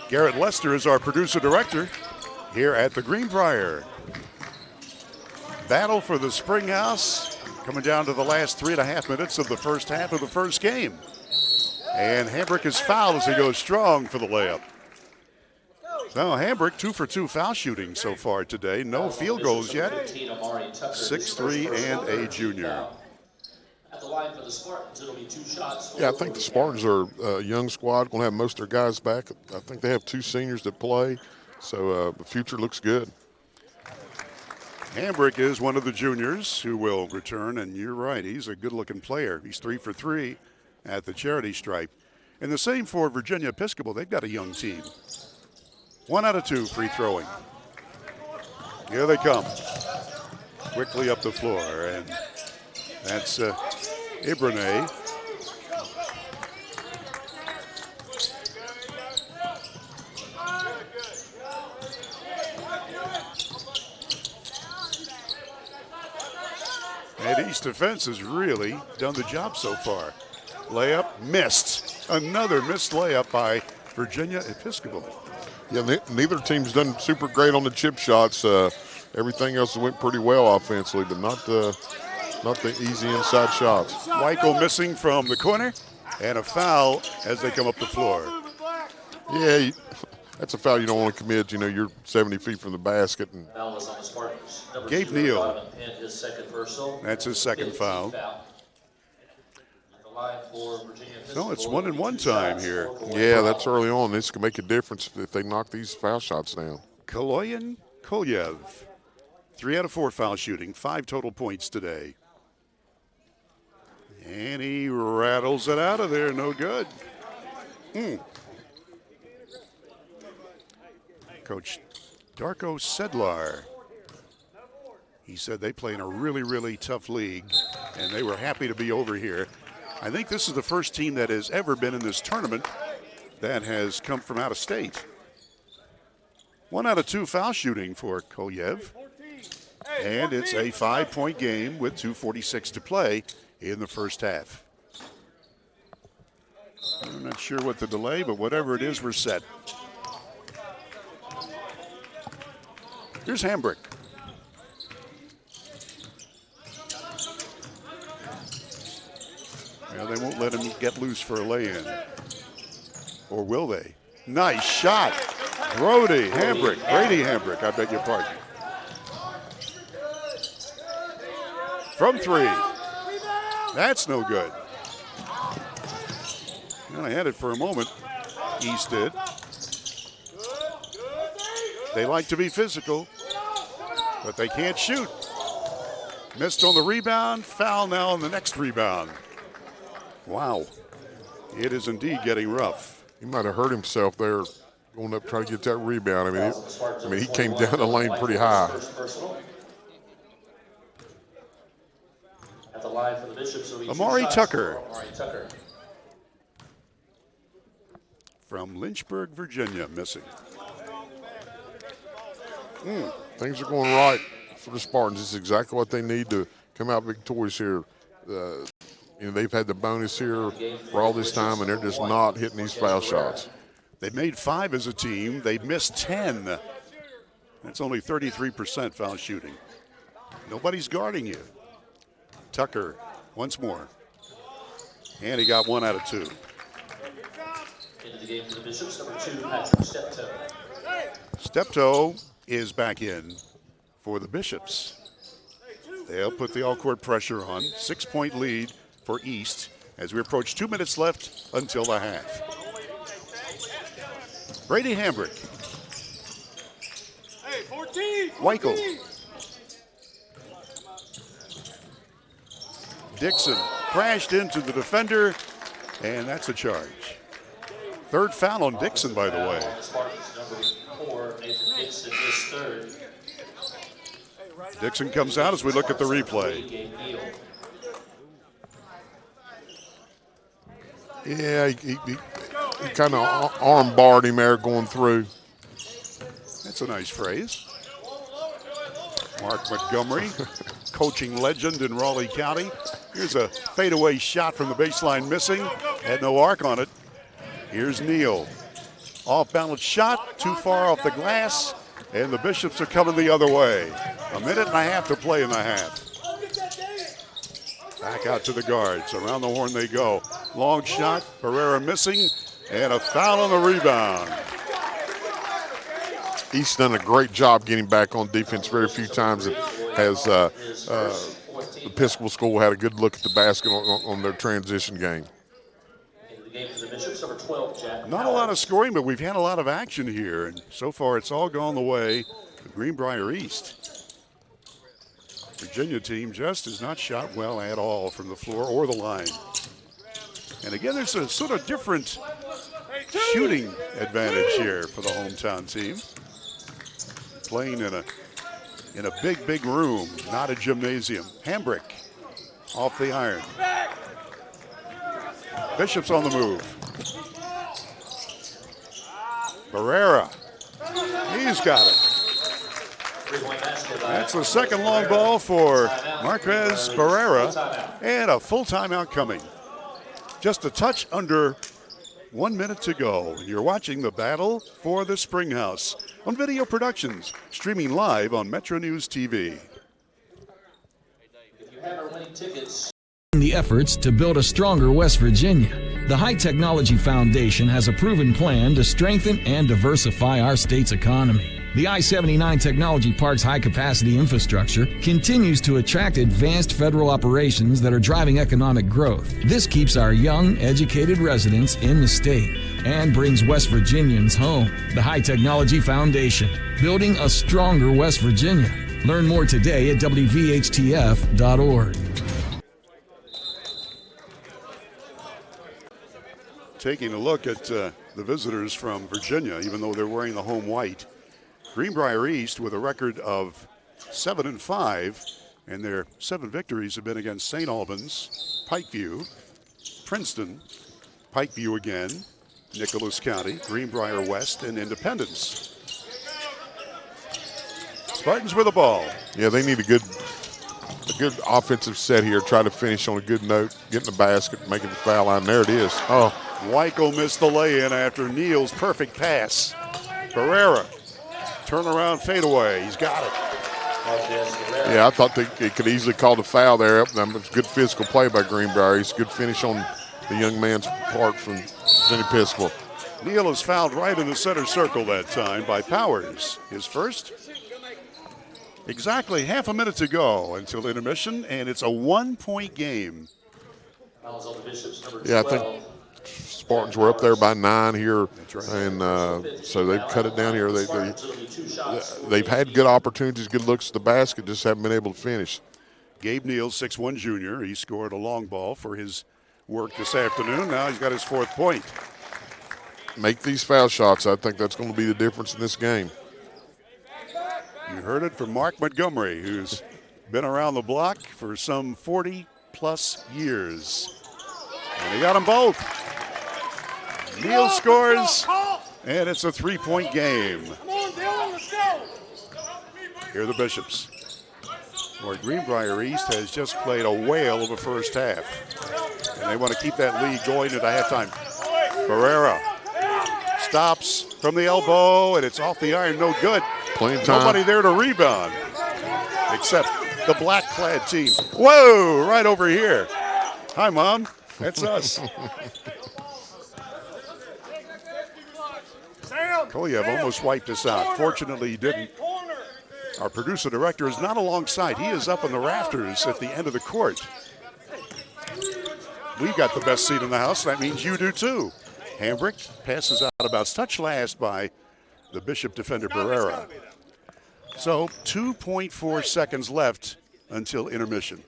S1: Garrett Lester is our producer-director here at the Greenbrier. Battle for the Springhouse coming down to the last 3.5 minutes of the first half of the first game. And Hambrick is fouled as he goes strong for the layup. So Hambrick 2 for 2 foul shooting so far today. No field goals yet. 6'3" and a junior.
S10: At the line for the Spartans, it'll be 2 shots.
S2: Yeah, I think the Spartans are a young squad, going to have most of their guys back. I think they have 2 seniors that play, so the future looks good.
S1: Hambrick is one of the juniors who will return, and you're right, he's a good-looking player. He's 3 for 3 at the charity stripe. And the same for Virginia Episcopal. They've got a young team. 1 out of 2 free throwing. Here they come. Quickly up the floor, and that's Ibrane. And East defense has really done the job so far. Layup missed. Another missed layup by Virginia Episcopal.
S2: Yeah, neither team's done super great on the chip shots. Everything else went pretty well offensively, but not the easy inside shots.
S1: Weichel missing from the corner, and a foul as they come up the floor.
S2: Yeah, that's a foul you don't want to commit. You know, you're 70 feet from the basket. And
S10: Foul was on the Spartans.
S1: Gabe Neal.
S10: His second personal.
S1: That's his second foul. So it's 1-and-1 time here.
S2: Yeah, that's early on. This can make a difference if they knock these foul shots down.
S1: Kaloyan Kolyev, 3 out of 4 foul shooting, 5 total points today. And he rattles it out of there, no good. Coach Darko Sedlar, he said they play in a really, really tough league, and they were happy to be over here. I think this is the first team that has ever been in this tournament that has come from out of state. 1 out of 2 foul shooting for Kolyev. And it's a 5-point game with 2:46 to play in the first half. I'm not sure what the delay, but whatever it is, we're set. Here's Hambrick. Well, they won't let him get loose for a lay-in. Or will they? Nice shot. Brady Hambrick, I beg your pardon. From 3. That's no good. Well, I had it for a moment. East did. They like to be physical, but they can't shoot. Missed on the rebound, foul now on the next rebound. Wow. It is indeed getting rough.
S2: He might have hurt himself there going up trying to get that rebound. I mean, he came down the lane pretty high.
S10: At the line for the Bishops,
S1: Amari Tucker.
S10: Amari Tucker.
S1: From Lynchburg, Virginia, missing.
S2: Things are going right for the Spartans. It's exactly what they need to come out victorious here. They've had the bonus here for all this time, and they're just not hitting these foul shots.
S1: They made 5 as a team. They missed 10. That's only 33% foul shooting. Nobody's guarding you. Tucker once more. And he got 1 out of 2.
S10: Into the game for the Bishops, number 2, Patrick Steptoe.
S1: Steptoe is back in for the Bishops. They'll put the all-court pressure on. 6-point lead for East as we approach 2 minutes left until the half. Brady Hambrick. Weichel. Dixon crashed into the defender, and that's a charge. 3rd foul on Dixon, by the way. Dixon comes out as we look at the replay.
S2: Yeah, he kind of arm barred him there going through.
S1: That's a nice phrase. Mark Montgomery, coaching legend in Raleigh County. Here's a fadeaway shot from the baseline missing. Had no arc on it. Here's Neal. Off-balance shot, too far off the glass, and the Bishops are coming the other way. 1.5 minutes to play in the half. Back out to the guards. Around the horn they go. Long shot, Pereira missing, and a foul on the rebound.
S2: East's done a great job getting back on defense very few times. It has the Episcopal School had a good look at the basket on their transition game.
S1: Not a lot of scoring, but we've had a lot of action here, and so far it's all gone the way of Greenbrier East. Virginia team just has not shot well at all from the floor or the line. And again, there's a sort of different shooting advantage here for the hometown team. Playing in a big room, not a gymnasium. Hambrick off the iron. Bishop's on the move. Pereira, he's got it. That's the second long ball for Marquez Barrera, and a full timeout coming. Just a touch under 1 minute to go. You're watching the battle for the Springhouse on Video Productions, streaming live on Metro News TV.
S15: The efforts to build a stronger West Virginia, the High Technology Foundation has a proven plan to strengthen and diversify our state's economy. The I-79 Technology Park's high-capacity infrastructure continues to attract advanced federal operations that are driving economic growth. This keeps our young, educated residents in the state and brings West Virginians home. The High Technology Foundation, building a stronger West Virginia. Learn more today at WVHTF.org.
S1: Taking a look at the visitors from Virginia, even though they're wearing the home white. Greenbrier East with a record of 7-5, and their 7 victories have been against St. Albans, Pikeview, Princeton, Pikeview again, Nicholas County, Greenbrier West, and Independence. Spartans with the ball.
S2: Yeah, they need a good offensive set here. Try to finish on a good note, getting the basket, making the foul line. There it is. Oh,
S1: Weichel missed the lay-in after Neal's perfect pass. Barrera, turnaround fadeaway. He's got it.
S2: Yeah, I thought they could easily call the foul there. It's a good physical play by Greenbrier. It's a good finish on the young man's part from St. Episcopal.
S1: Neal is fouled right in the center circle that time by Powers. His first. Exactly half a minute to go until intermission, and it's a 1-point game.
S2: Yeah, I think Spartans were up there by 9 here, right. And so they've cut it down here. They've had good opportunities, good looks at the basket, just haven't been able to finish.
S1: Gabe Neal, 6'1" junior. He scored a long ball for his work this afternoon. Now he's got his 4th point.
S2: Make these foul shots. I think that's going to be the difference in this game.
S1: You heard it from Mark Montgomery, who's been around the block for some 40-plus years. And he got them both. Neal scores, and it's a 3-point game. Here are the Bishops. Where Greenbrier East has just played a whale of a first half. And they want to keep that lead going into halftime. Barrera stops from the elbow, and it's off the iron, no good.
S2: Plenty of time.
S1: Nobody there to rebound, except the black-clad team. Whoa, right over here. Hi, Mom. That's us. Koliev almost wiped us out. Fortunately, he didn't. Our producer-director is not alongside. He is up on the rafters at the end of the court. We've got the best seat in the house. That means you do, too. Hambrick passes out about touch last by the Bishop defender Barrera. So 2.4 seconds left until intermission.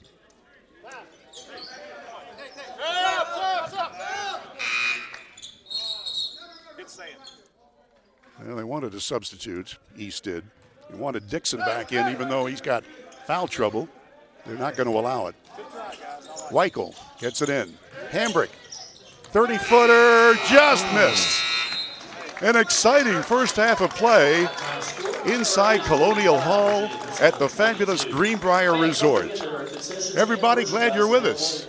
S1: Well, they wanted a substitute, East did. They wanted Dixon back in, even though he's got foul trouble. They're not going to allow it. Weichel gets it in. Hambrick, 30-footer, just missed. An exciting first half of play inside Colonial Hall at the fabulous Greenbrier Resort. Everybody, glad you're with us.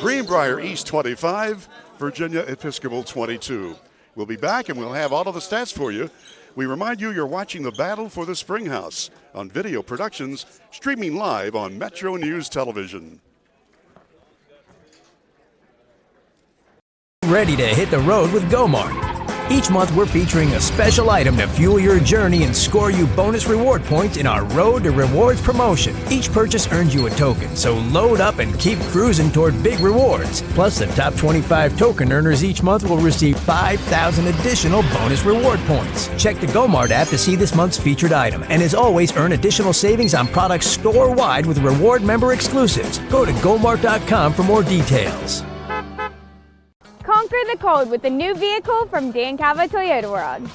S1: Greenbrier East 25, Virginia Episcopal 22. We'll be back and we'll have all of the stats for you. We remind you you're watching the battle for the Springhouse on Video Productions, streaming live on Metro News Television.
S11: Ready to hit the road with GoMart. Each month, we're featuring a special item to fuel your journey and score you bonus reward points in our Road to Rewards promotion. Each purchase earns you a token, so load up and keep cruising toward big rewards. Plus, the top 25 token earners each month will receive 5,000 additional bonus reward points. Check the GoMart app to see this month's featured item. And as always, earn additional savings on products store-wide with reward member exclusives. Go to GoMart.com for more details.
S3: Conquer the cold with the new vehicle from Dan Calva Toyota World.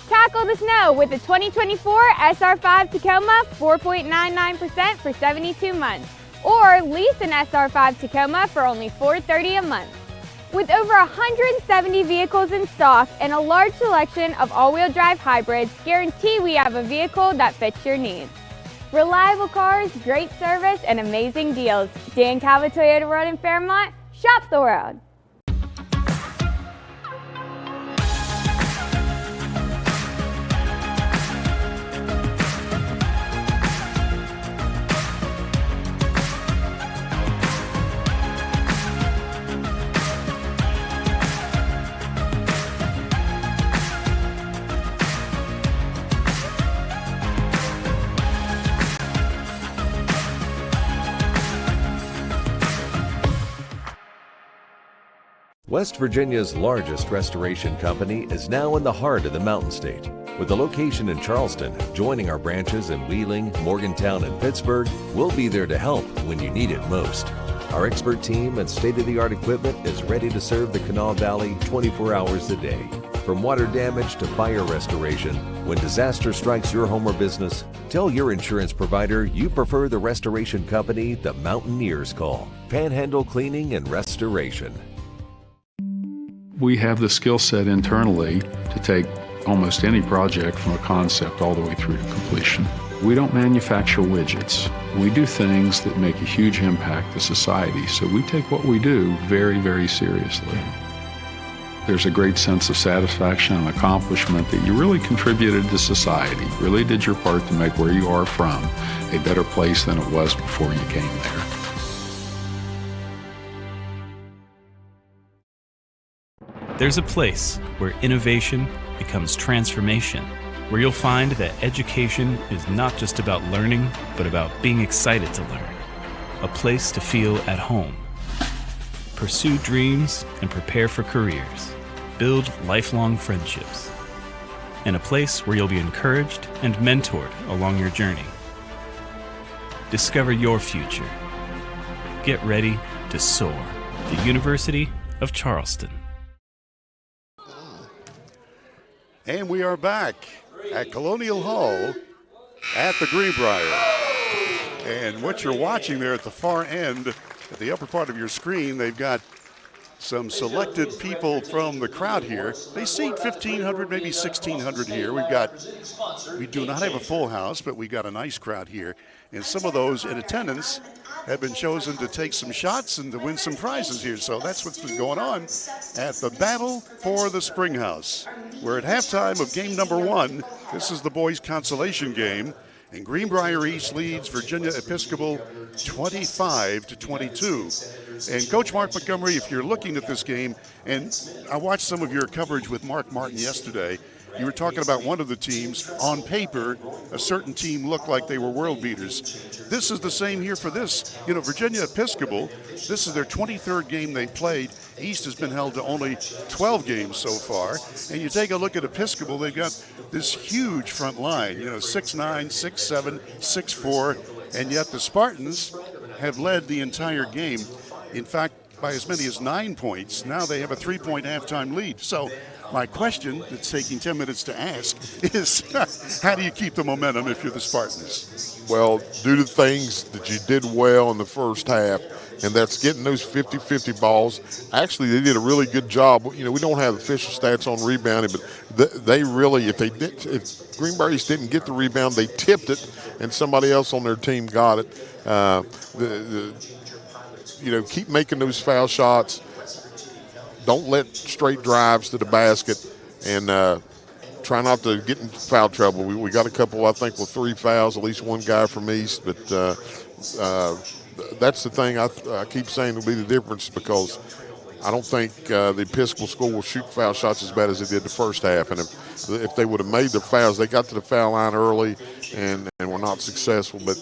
S3: Tackle the snow with the 2024 SR5 Tacoma 4.99% for 72 months. Or lease an SR5 Tacoma for only $430 a month. With over 170 vehicles in stock and a large selection of all-wheel drive hybrids, guarantee we have a vehicle that fits your needs. Reliable cars, great service, and amazing deals. Dan Calva Toyota World in Fairmont, shop the world.
S12: West Virginia's largest restoration company is now in the heart of the Mountain State. With a location in Charleston, joining our branches in Wheeling, Morgantown, and Pittsburgh, we'll be there to help when you need it most. Our expert team and state-of-the-art equipment is ready to serve the Kanawha Valley 24 hours a day. From water damage to fire restoration, when disaster strikes your home or business, tell your insurance provider you prefer the restoration company the Mountaineers call. Panhandle Cleaning and Restoration.
S5: We have the skill set internally to take almost any project from a concept all the way through to completion. We don't manufacture widgets. We do things that make a huge impact to society, so we take what we do very, very seriously. There's a great sense of satisfaction and accomplishment that you really contributed to society, really did your part to make where you are from a better place than it was before you came there.
S6: There's a place where innovation becomes transformation, where you'll find that education is not just about learning, but about being excited to learn. A place to feel at home. Pursue dreams and prepare for careers. Build lifelong friendships. And a place where you'll be encouraged and mentored along your journey. Discover your future. Get ready to soar. The University of Charleston.
S1: And we are back at Colonial Hall at the Greenbrier. And what you're watching there at the far end, at the upper part of your screen, they've got some selected people from the crowd here. They seat 1,500, maybe 1,600 here. We do not have a full house, but we got a nice crowd here. And some of those in attendance have been chosen to take some shots and to win some prizes here. So that's what's been going on at the Battle for the Springhouse. We're at halftime of game number 1. This is the boys' consolation game. And Greenbrier East leads Virginia Episcopal 25-22. And Coach Mark Montgomery, if you're looking at this game, and I watched some of your coverage with Mark Martin yesterday, you were talking about one of the teams. On paper, a certain team looked like they were world beaters. This is the same here for this. You know, Virginia Episcopal, this is their 23rd game they played. East has been held to only 12 games so far. And you take a look at Episcopal, they've got this huge front line, 6'9", 6'7", 6'4", and yet the Spartans have led the entire game. In fact, by as many as 9 points. Now they have a 3-point halftime lead. So my question that's taking 10 minutes to ask is, how do you keep the momentum if you're the Spartans?
S2: Well, do the things that you did well in the first half, and that's getting those 50-50 balls. Actually, they did a really good job. We don't have official stats on rebounding, but they really, if Greenbrier East didn't get the rebound, they tipped it, and somebody else on their team got it. Keep making those foul shots. Don't let straight drives to the basket, and try not to get in foul trouble. We got a couple, I think, with 3 fouls, at least one guy from East, but that's the thing I keep saying will be the difference, because I don't think the Episcopal school will shoot foul shots as bad as they did the first half. And if they would have made the fouls, they got to the foul line early and were not successful. But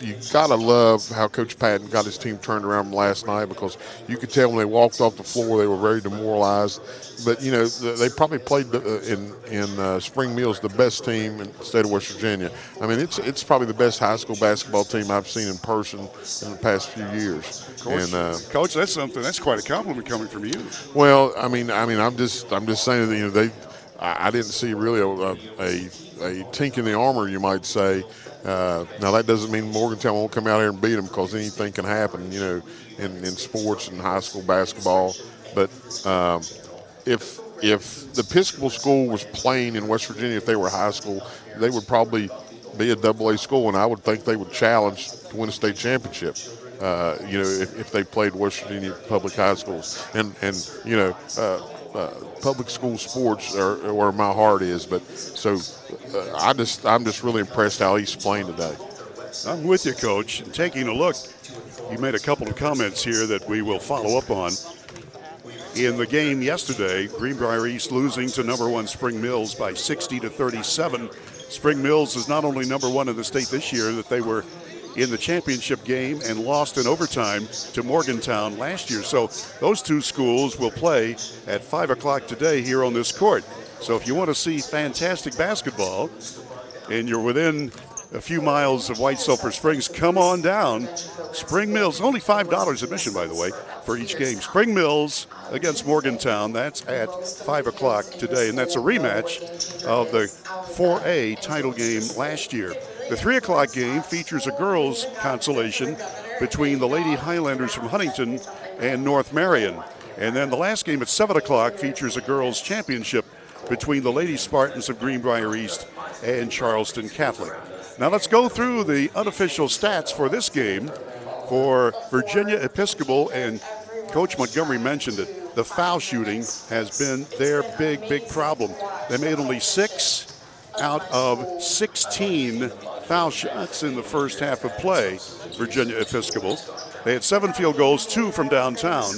S2: you got to love how Coach Patton got his team turned around last night, because you could tell when they walked off the floor they were very demoralized. But, they probably played in Spring Mills the best team in the state of West Virginia. I mean, it's probably the best high school basketball team I've seen in person in the past few years.
S1: Coach, that's something. That's quite a compliment coming from you.
S2: Well, I'm just saying that I didn't see really a tink in the armor, you might say. Now that doesn't mean Morgantown won't come out here and beat them, because anything can happen, in sports and high school basketball. But if the Episcopal school was playing in West Virginia, if they were high school, they would probably be a AA school, and I would think they would challenge to win a state championship. If they played West Virginia public high schools, and public school sports are where my heart is. But so I'm just really impressed how he's playing today.
S1: I'm with you, Coach. And taking a look, you made a couple of comments here that we will follow up on. In the game yesterday, Greenbrier East losing to number 1 Spring Mills by 60-37. Spring Mills is not only number 1 in the state this year, that they were in the championship game and lost in overtime to Morgantown last year. So those two schools will play at 5 o'clock today here on this court. So if you want to see fantastic basketball and you're within a few miles of White Sulphur Springs, come on down. Spring Mills, only $5 admission, by the way, for each game. Spring Mills against Morgantown, that's at 5 o'clock today, and that's a rematch of the 4A title game last year. The 3 o'clock game features a girls' consolation between the Lady Highlanders from Huntington and North Marion. And then the last game at 7 o'clock features a girls' championship between the Lady Spartans of Greenbrier East and Charleston Catholic. Now let's go through the unofficial stats for this game for Virginia Episcopal, and Coach Montgomery mentioned it. The foul shooting has been their big problem. They made only 6 out of 16 foul shots in the first half of play, Virginia Episcopal. They had 7 field goals, 2 from downtown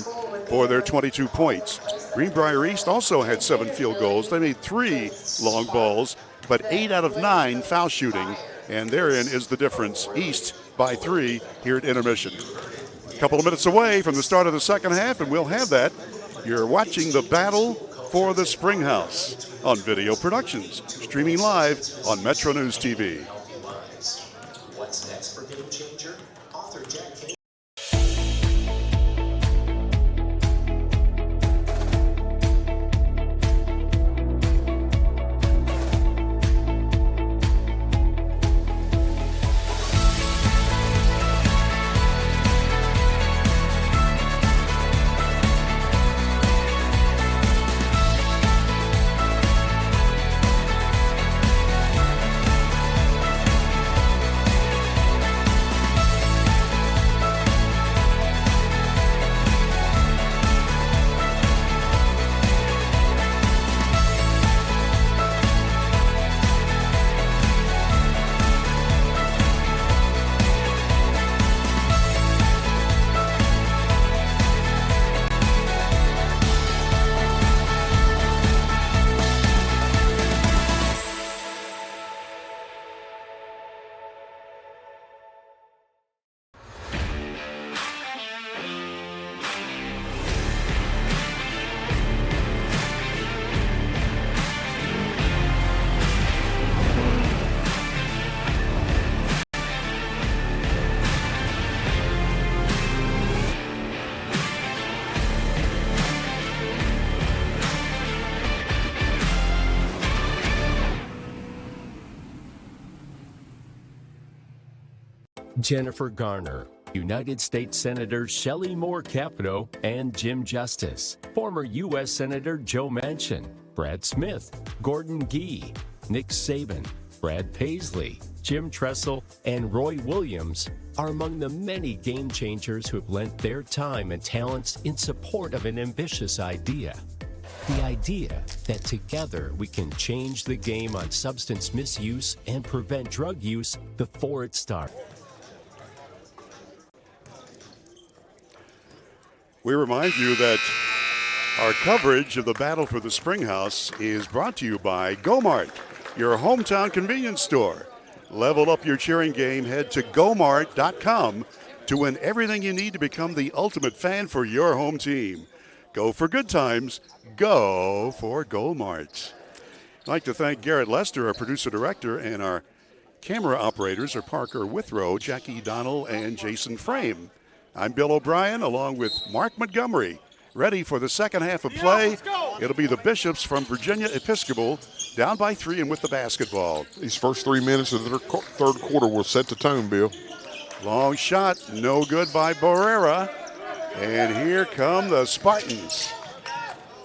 S1: for their 22 points. Greenbrier East also had 7 field goals. They made 3 long balls, but 8 out of 9 foul shooting, and therein is the difference. East by 3 here at intermission. A couple of minutes away from the start of the second half, and we'll have that. You're watching the battle for the Springhouse on Video Productions, streaming live on Metro News TV.
S16: What's next for Game Changer? Author Jack K.
S4: Jennifer Garner, United States Senator Shelley Moore Capito, and Jim Justice, former U.S. Senator Joe Manchin, Brad Smith, Gordon Gee, Nick Saban, Brad Paisley, Jim Tressel, and Roy Williams are among the many game changers who have lent their time and talents in support of an ambitious idea. The idea that together we can change the game on substance misuse and prevent drug use before it starts.
S1: We remind you that our coverage of the battle for the Springhouse is brought to you by Go-Mart, your hometown convenience store. Level up your cheering game. Head to gomart.com to win everything you need to become the ultimate fan for your home team. Go for good times. Go for Go-Mart. I'd like to thank Garrett Lester, our producer-director, and our camera operators are Parker Withrow, Jackie Donnell, and Jason Frame. I'm Bill O'Brien along with Mark Montgomery. Ready for the second half of play. It'll be the Bishops from Virginia Episcopal down by 3 and with the basketball.
S2: These first 3 minutes of the third quarter will set the tone, Bill.
S1: Long shot, no good by Barrera. And here come the Spartans.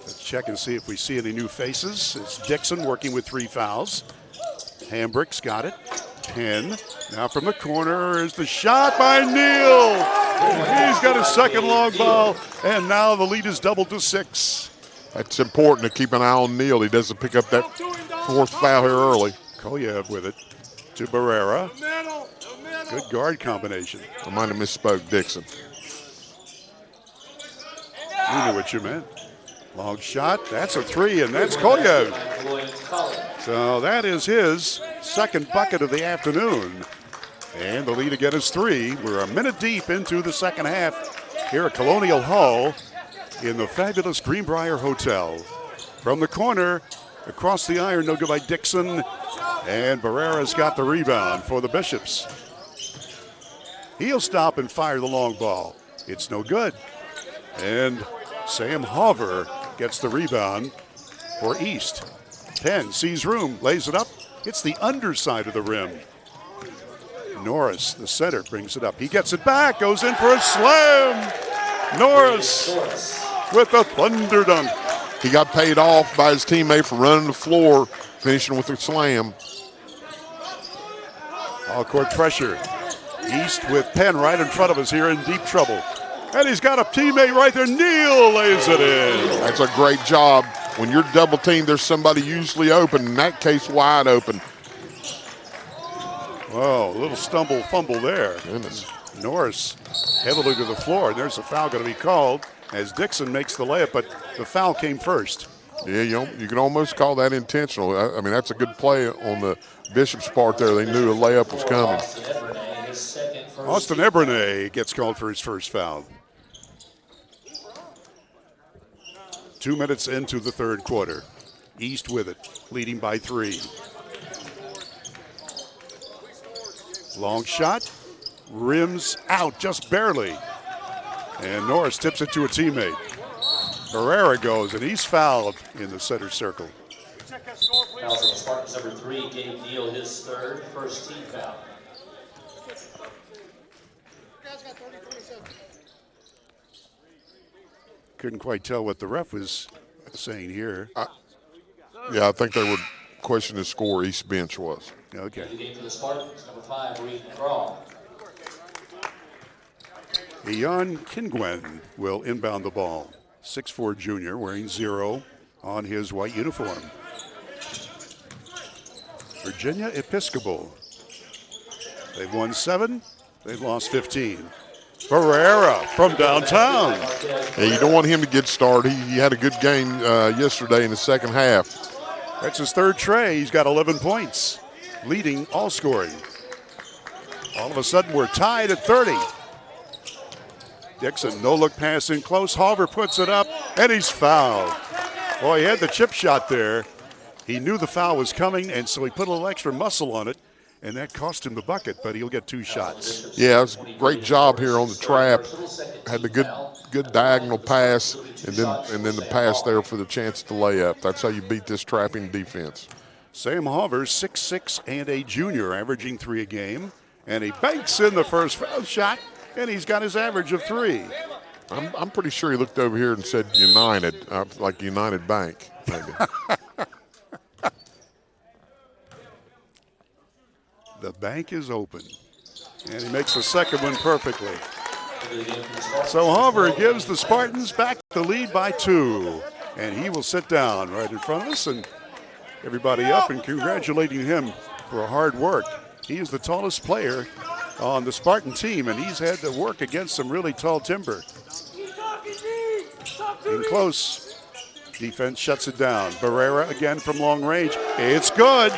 S1: Let's check and see if we see any new faces. It's Dixon working with 3 fouls. Hambrick's got it. 10. Now from the corner is the shot by Neal. He's got his second long ball, and now the lead is doubled to 6.
S2: That's important to keep an eye on Neal. He doesn't pick up that 4th foul here early.
S1: Kolyev with it to Barrera. Good guard combination.
S2: I might have misspoke, Dixon.
S1: You knew what you meant. Long shot. That's a 3, and that's Kolyev. So that is his second bucket of the afternoon. And the lead again is 3. We're a minute deep into the second half here at Colonial Hall in the fabulous Greenbrier Hotel. From the corner, across the iron, no good by Dixon. And Barrera's got the rebound for the Bishops. He'll stop and fire the long ball. It's no good. And Sam Hover gets the rebound for East. Penn sees room, lays it up. It's the underside of the rim. Norris, the center, brings it up. He gets it back, goes in for a slam. Norris with a thunder dunk.
S2: He got paid off by his teammate for running the floor, finishing with a slam.
S1: All court pressure. East with Penn right in front of us here in deep trouble. And he's got a teammate right there. Neal lays it in.
S2: That's a great job. When you're double teamed, there's somebody usually open. In that case, wide open.
S1: Whoa, a little fumble there.
S2: Goodness.
S1: Norris heavily to the floor. And there's a foul going to be called as Dixon makes the layup, but the foul came first.
S2: Yeah, you can almost call that intentional. I mean, that's a good play on the Bishop's part there. They knew a layup was coming.
S1: Austin Eberle gets called for his first foul. 2 minutes into the third quarter. East with it, leading by 3. Long shot, rims out just barely. And Norris tips it to a teammate. Barrera goes, and he's fouled in the center circle.
S10: Foul from Spartans number 3, gave Neal his third, first team foul.
S1: Couldn't quite tell what the ref was saying here.
S2: Yeah, I think they would question the score East bench was.
S1: Okay.
S10: The game for the Spartans, number 5, Reed Crawl.
S1: Ian Kingwen will inbound the ball. 6'4" junior wearing 0 on his white uniform. Virginia Episcopal. They've won 7. They've lost 15. Barrera from downtown.
S2: Yeah, you don't want him to get started. He had a good game yesterday in the second half.
S1: That's his third tray. He's got 11 points, leading all scoring. All of a sudden, we're tied at 30. Dixon, no-look pass in close. Hover puts it up, and he's fouled. Boy, he had the chip shot there. He knew the foul was coming, and so he put a little extra muscle on it, and that cost him the bucket, but he'll get 2 shots.
S2: Yeah, it was a great job here on the trap. Had the good diagonal pass, and then the pass there for the chance to lay up. That's how you beat this trapping defense.
S1: Sam Hover, 6'6", and a junior, averaging 3 a game, and he banks in the first foul shot, and he's got his average of 3.
S2: I'm pretty sure he looked over here and said United, like United Bank, maybe.
S1: The bank is open, and he makes the second one perfectly. So Hover gives the Spartans back the lead by 2, and he will sit down right in front of us, and everybody up and congratulating him for hard work. He is the tallest player on the Spartan team, and he's had to work against some really tall timber. In close. Defense shuts it down. Barrera again from long range. It's good.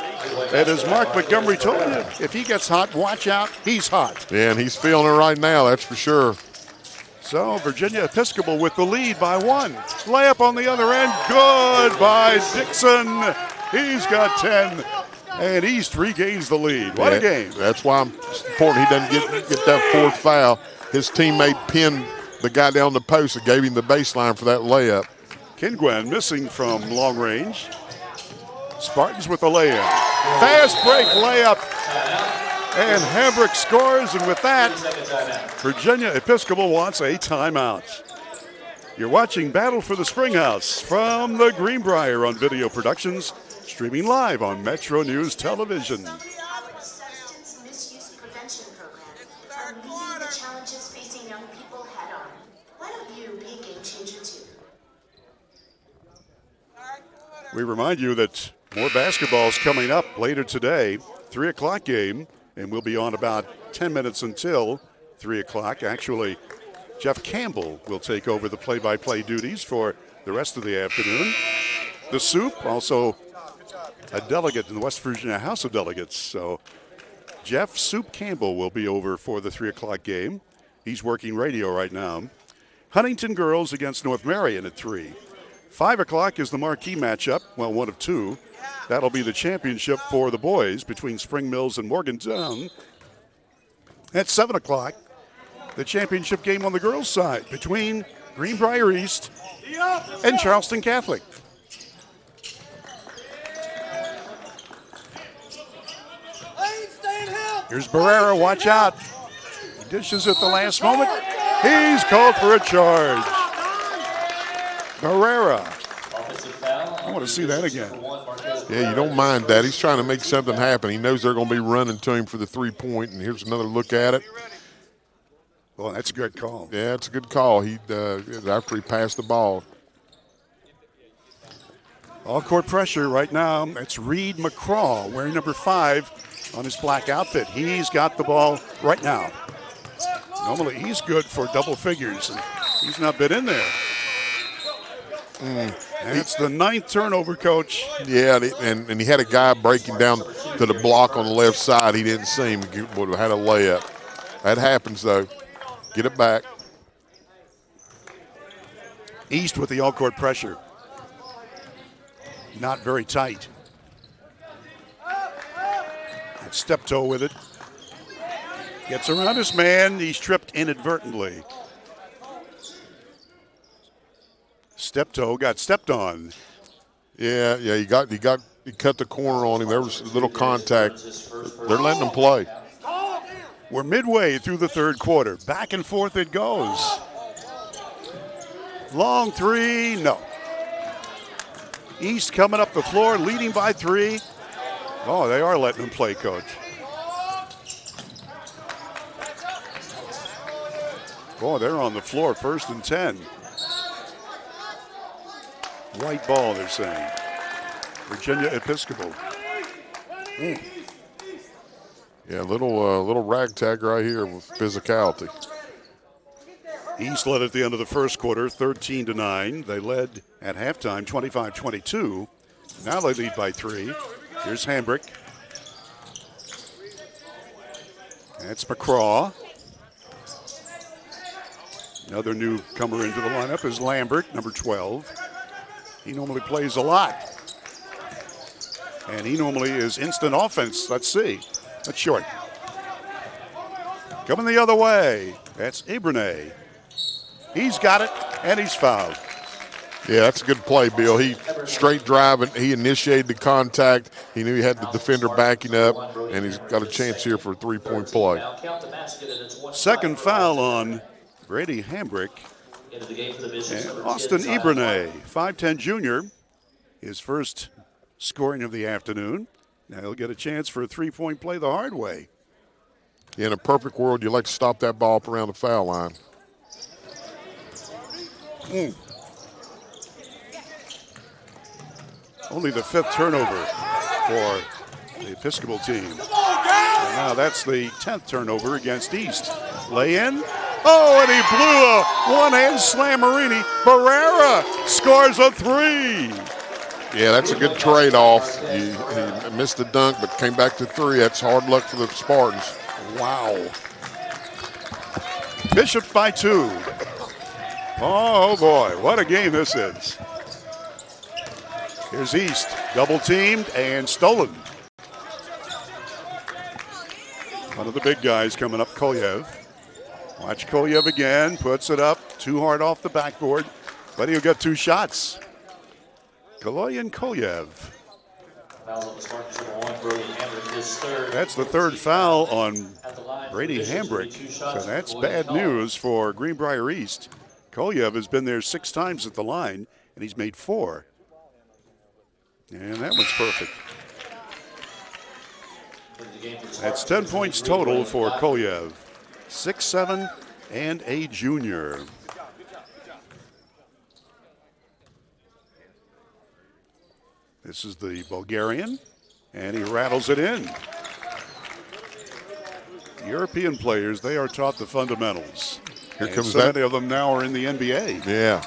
S1: And as Mark Montgomery told you, if he gets hot, watch out. He's hot.
S2: Yeah, and he's feeling it right now, that's for sure.
S1: So Virginia Episcopal with the lead by 1. Layup on the other end. Good by Dixon. He's got 10. And East regains the lead. What a game.
S2: That's why it's important he doesn't get that 4th foul. His teammate pinned the guy down the post and gave him the baseline for that layup.
S1: Kingwen missing from long range. Spartans with a lay-in. Fast break layup. And Hambrick scores, and with that, Virginia Episcopal wants a timeout. You're watching Battle for the Springhouse from the Greenbrier on Video Productions, streaming live on Metro News Television.
S17: Substance misuse prevention program are meeting the challenges facing young people head on. Why don't you be a game changer too?
S1: We remind you that more basketball is coming up later today, 3 o'clock game, and we'll be on about 10 minutes until 3 o'clock. Actually, Jeff Campbell will take over the play-by-play duties for the rest of the afternoon. The Soup, also a delegate in the West Virginia House of Delegates. So Jeff Soup Campbell will be over for the 3 o'clock game. He's working radio right now. Huntington girls against North Marion at 3. 5 o'clock is the marquee matchup, well, one of two. That'll be the championship for the boys between Spring Mills and Morgantown. At 7 o'clock, the championship game on the girls' side between Greenbrier East and Charleston Catholic. Here's Barrera, watch out. He dishes at the last moment. He's called for a charge. Barrera. I want to see that again.
S2: Yeah, you don't mind that. He's trying to make something happen. He knows they're going to be running to him for the 3-point, and here's another look at it.
S1: Well, that's a good call.
S2: Yeah, it's a good call. He after he passed the ball.
S1: All court pressure right now. It's Reed McCraw wearing number 5 on his black outfit. He's got the ball right now. Normally he's good for double figures, and he's not been in there. And it's the 9th turnover, Coach.
S2: Yeah, and he had a guy breaking down to the block on the left side. He didn't see him. Would have had a layup. That happens, though. Get it back.
S1: East with the all-court pressure. Not very tight. And Steptoe with it. Gets around his man. He's tripped inadvertently. Steptoe got stepped on.
S2: Yeah, he cut the corner on him. There was a little contact. They're letting him play.
S1: We're midway through the third quarter. Back and forth it goes. Long 3, no. East coming up the floor, leading by 3. Oh, they are letting him play, Coach. Boy, they're on the floor, 1st and 10. White ball, they're saying. Virginia Episcopal.
S2: Yeah, little ragtag right here with physicality.
S1: East led at the end of the first quarter, 13-9. They led at halftime, 25-22. Now they lead by 3. Here's Hambrick. That's McCraw. Another newcomer into the lineup is Lambert, number 12. He normally plays a lot. And he normally is instant offense. Let's see. That's short. Coming the other way. That's Ibrane. He's got it, and he's fouled.
S2: Yeah, that's a good play, Bill. He straight driving. He initiated the contact. He knew he had the defender backing up, and he's got a chance here for a 3-point play.
S1: Second foul on Brady Hambrick. And Austin Ibrane, 5'10 junior, his first scoring of the afternoon. Now he'll get a chance for a 3-point play the hard way.
S2: Yeah, in a perfect world, you'd like to stop that ball up around the foul line.
S1: Only the 5th turnover for the Episcopal team. And now that's the 10th turnover against East. Lay in. Oh, and he blew a one-hand slammerini. Barrera scores a 3.
S2: Yeah, that's a good trade-off. He missed the dunk, but came back to 3. That's hard luck for the Spartans.
S1: Wow. Bishop by 2. Oh, boy, what a game this is. Here's East, double-teamed and stolen. One of the big guys coming up, Kolyev. Watch Kolyev again, puts it up, too hard off the backboard, but he'll get 2 shots. Kaloyan Kolyev. That's the 3rd foul on Brady Hambrick, so that's bad news for Greenbrier East. Kolyev has been there 6 times at the line, and he's made 4. And that one's perfect. That's 10 points total for Kolyev. 6'7", and a junior. This is the Bulgarian, and he rattles it in. European players, they are taught the fundamentals.
S2: Here
S1: and
S2: comes
S1: so
S2: that.
S1: many of them now are in the NBA.
S2: Yeah,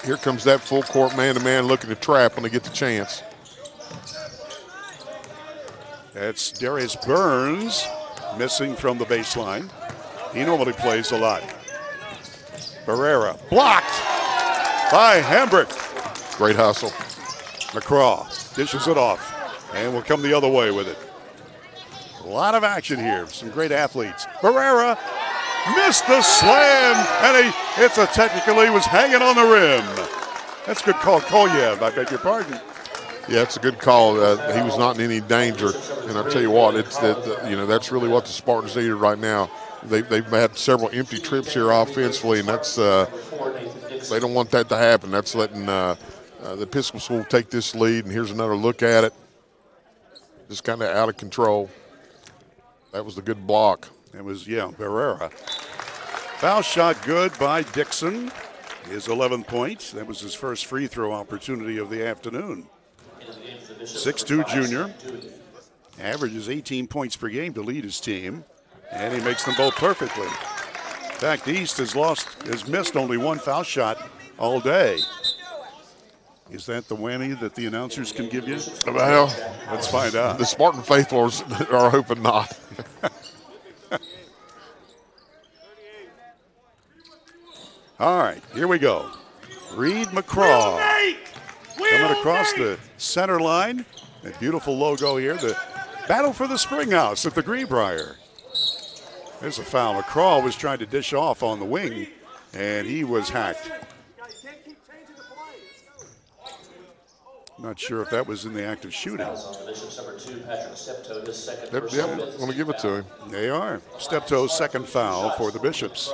S2: here comes that full court man-to-man looking to trap when they get the chance.
S1: That's Darius Burns missing from the baseline. He normally plays a lot. Barrera blocked by Hambrick.
S2: Great hustle.
S1: McCraw dishes it off and will come the other way with it. A lot of action here. Some great athletes. Barrera missed the slam, and it's a technical. He was hanging on the rim. That's a good call, Kolyev. I beg your pardon.
S2: Yeah, it's a good call. He was not in any danger, and I tell you what, it's that that's really what the Spartans needed right now. They've had several empty trips here offensively, and that's they don't want that to happen. That's letting the Episcopal take this lead, and here's another look at it. Just kind of out of control. That was the good block.
S1: It was, Barrera. Foul shot good by Dixon. His 11th point. That was his first free throw opportunity of the afternoon. 6'2" junior. Averages 18 points per game to lead his team. And he makes them both perfectly. In fact, East has missed only 1 foul shot all day. Is that the whammy that the announcers can give you?
S2: Well,
S1: let's find out.
S2: The Spartan faithfuls are hoping not.
S1: All right, here we go. Reed McCraw coming across the center line. That beautiful logo here. The battle for the Springhouse at the Greenbrier. There's a foul. McCraw was trying to dish off on the wing, and he was hacked. Not sure if that was in the act of shooting.
S2: Yep, I'm going to give it to him.
S1: They are. Steptoe's second foul for the Bishops.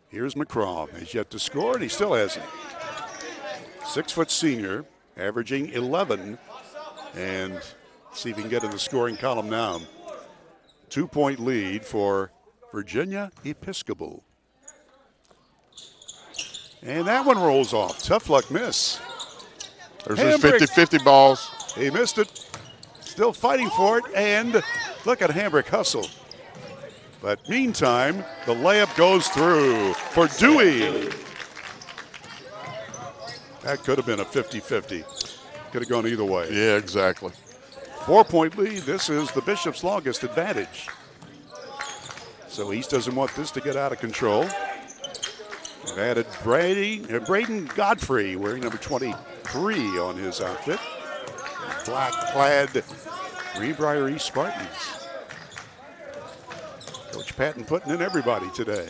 S1: Here's McCraw. He's yet to score, and he still hasn't. 6-foot senior, averaging 11. And see if he can get in the scoring column now. 2-point lead for Virginia Episcopal. And that one rolls off. Tough luck miss.
S2: There's his 50-50 balls.
S1: He missed it. Still fighting for it. And look at Hambrick hustle. But meantime, the layup goes through for Dewey. That could have been a 50-50. Could have gone either way.
S2: Yeah, exactly.
S1: 4-point lead. This is the Bishop's longest advantage. So East doesn't want this to get out of control. They've added Braden Godfrey, wearing number 23 on his outfit. Black-clad Greenbrier East Spartans. Coach Patton putting in everybody today.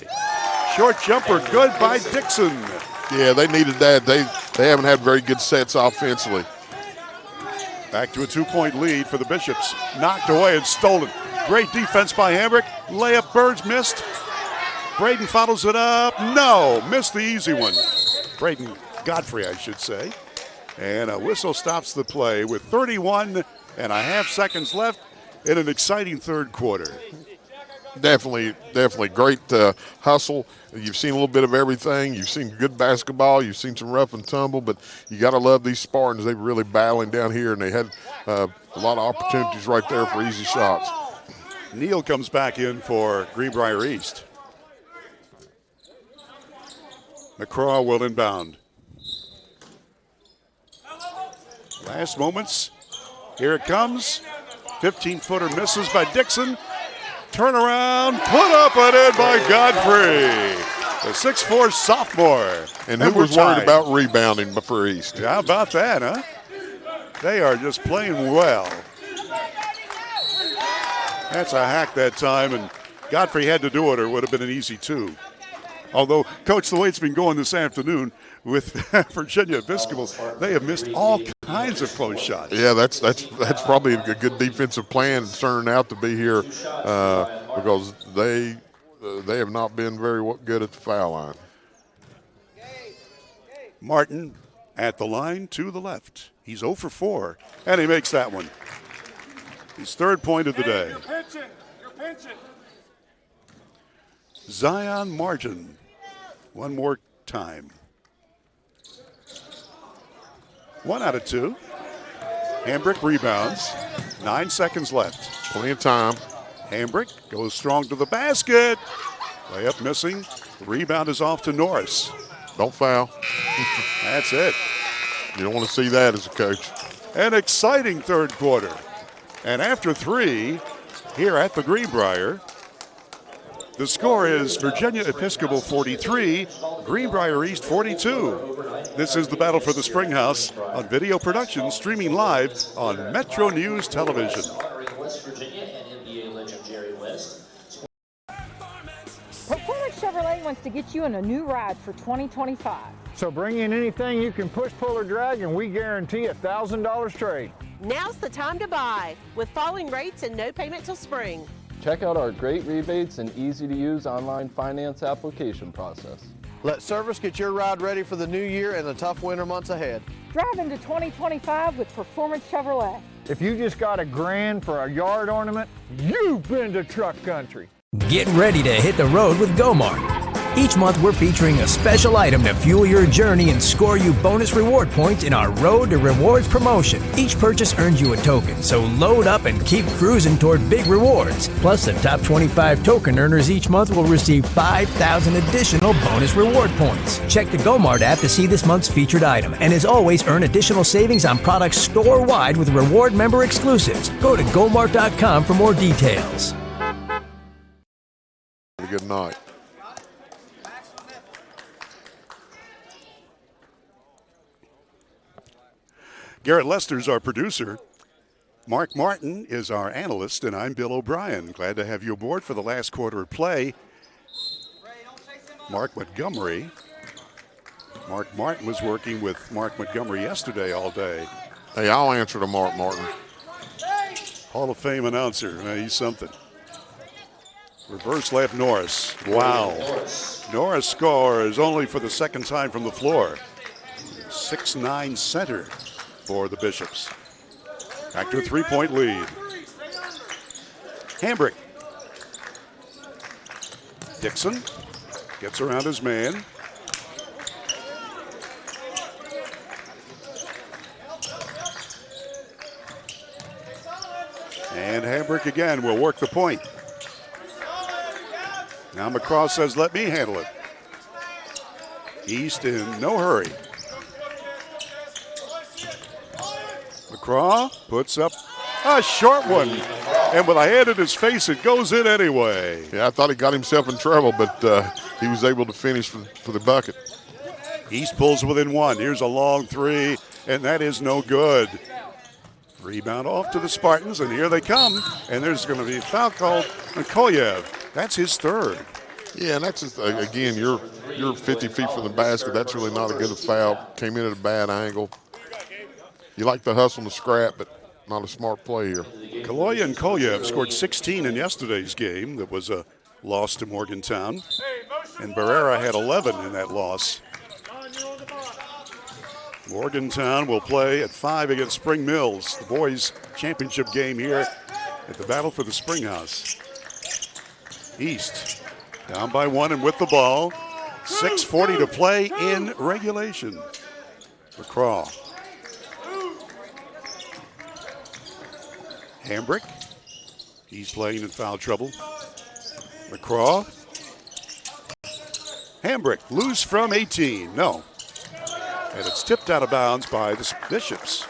S1: Short jumper, good by Dixon.
S2: Yeah, they needed that. They haven't had very good sets offensively.
S1: Back to a 2-point lead for the Bishops. Knocked away and stolen. Great defense by Hambrick. Layup, Birds missed. Braden follows it up. No, missed the easy one. Braden Godfrey, I should say. And a whistle stops the play with 31.5 seconds left in an exciting third quarter.
S2: Definitely great hustle. You've seen a little bit of everything. You've seen good basketball. You've seen some rough and tumble, but you got to love these Spartans. They're really battling down here, and they had a lot of opportunities right there for easy shots.
S1: Neal comes back in for Greenbrier East. McCraw will inbound. Last moments. Here it comes. 15-footer misses by Dixon. Turnaround, put up and in by Godfrey. The 6'4" sophomore.
S2: And who was worried about rebounding for East?
S1: How about that, huh? They are just playing well. That's a hack that time, and Godfrey had to do it or it would have been an easy 2. Although, Coach, the way it's been going this afternoon with Virginia Episcopal, they have missed all kinds of close shots.
S2: Yeah, that's probably a good defensive plan turning out to be here because they have not been very good at the foul line.
S1: Martin at the line to the left. He's 0 for 4, and he makes that one. His third point of the day.
S8: You're pinching.
S1: Zion Martin. One more time. 1 out of 2. Hambrick rebounds. 9 seconds left.
S2: Plenty of time.
S1: Hambrick goes strong to the basket. Layup missing. The rebound is off to Norris.
S2: Don't foul.
S1: That's it.
S2: You don't want to see that as a coach.
S1: An exciting third quarter. And after 3, here at the Greenbrier, the score is Virginia Episcopal 43, Greenbrier East 42. This is the battle for the Springhouse on video production, streaming live on Metro News Television.
S10: West Virginia and NBA legend Jerry West.
S18: Performance Chevrolet wants to get you in a new ride for 2025.
S19: So bring in anything you can push, pull, or drag, and we guarantee $1,000 trade.
S20: Now's the time to buy, with falling rates and no payment till spring.
S21: Check out our great rebates and easy-to-use online finance application process.
S22: Let service get your ride ready for the new year and the tough winter months ahead.
S18: Drive into 2025 with Performance Chevrolet.
S19: If you just got $1,000 for a yard ornament, you've been to truck country.
S11: Get ready to hit the road with GoMart. Each month we're featuring a special item to fuel your journey and score you bonus reward points in our Road to Rewards promotion. Each purchase earns you a token, so load up and keep cruising toward big rewards. Plus, the top 25 token earners each month will receive 5,000 additional bonus reward points. Check the GoMart app to see this month's featured item, and as always, earn additional savings on products store-wide with reward member exclusives. Go to gomart.com for more details.
S2: Good night.
S1: Garrett Lester's our producer. Mark Martin is our analyst, and I'm Bill O'Brien. Glad to have you aboard for the last quarter of play. Mark Montgomery. Mark Martin was working with Mark Montgomery yesterday all day.
S2: Hey, I'll answer to Mark Martin.
S1: Hall of Fame announcer. He's something. Reverse left Norris. Wow. Norris scores only for the second time from the floor. 6'9" center for the Bishops. Back to a three-point lead. Hambrick. Dixon gets around his man. And Hambrick again will work the point. Now McCraw says, let me handle it. East in no hurry. McCraw puts up a short one. And with a hand in his face, it goes in anyway.
S2: Yeah, I thought he got himself in trouble, but he was able to finish for the bucket.
S1: East pulls within one. Here's a long three, and that is no good. Rebound off to the Spartans, and here they come. And there's going to be a foul called on Kolyev. That's his third.
S2: Yeah, and that's just, again, you're 50 feet from the basket. That's really not a good foul. Came in at a bad angle. You like the hustle and the scrap, but not a smart play here.
S1: Kaloya and Kolyev scored 16 in yesterday's game. That was a loss to Morgantown. And Barrera had 11 in that loss. Morgantown will play at 5 against Spring Mills, the boys' championship game here at the Battle for the Springhouse. East down by 1 and with the ball. 6:40 to play in regulation. McCraw. Hambrick. He's playing in foul trouble. McCraw. Hambrick, loose from 18. No. And it's tipped out of bounds by the Bishops.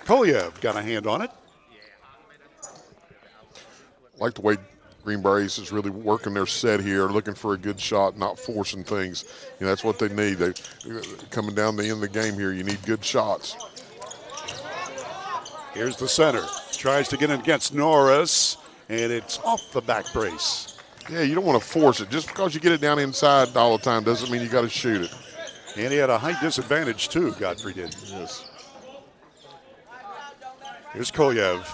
S1: Kolyev got a hand on it.
S2: I like the way Greenbrier is really working their set here, looking for a good shot, not forcing things. You know, that's what they need. They coming down the end of the game here, you need good shots.
S1: Here's the center. Tries to get it against Norris, and it's off the back brace.
S2: Yeah, you don't want to force it. Just because you get it down inside all the time doesn't mean you got to shoot it.
S1: And he had a height disadvantage too, Godfrey did.
S2: Yes.
S1: Here's Kolyev.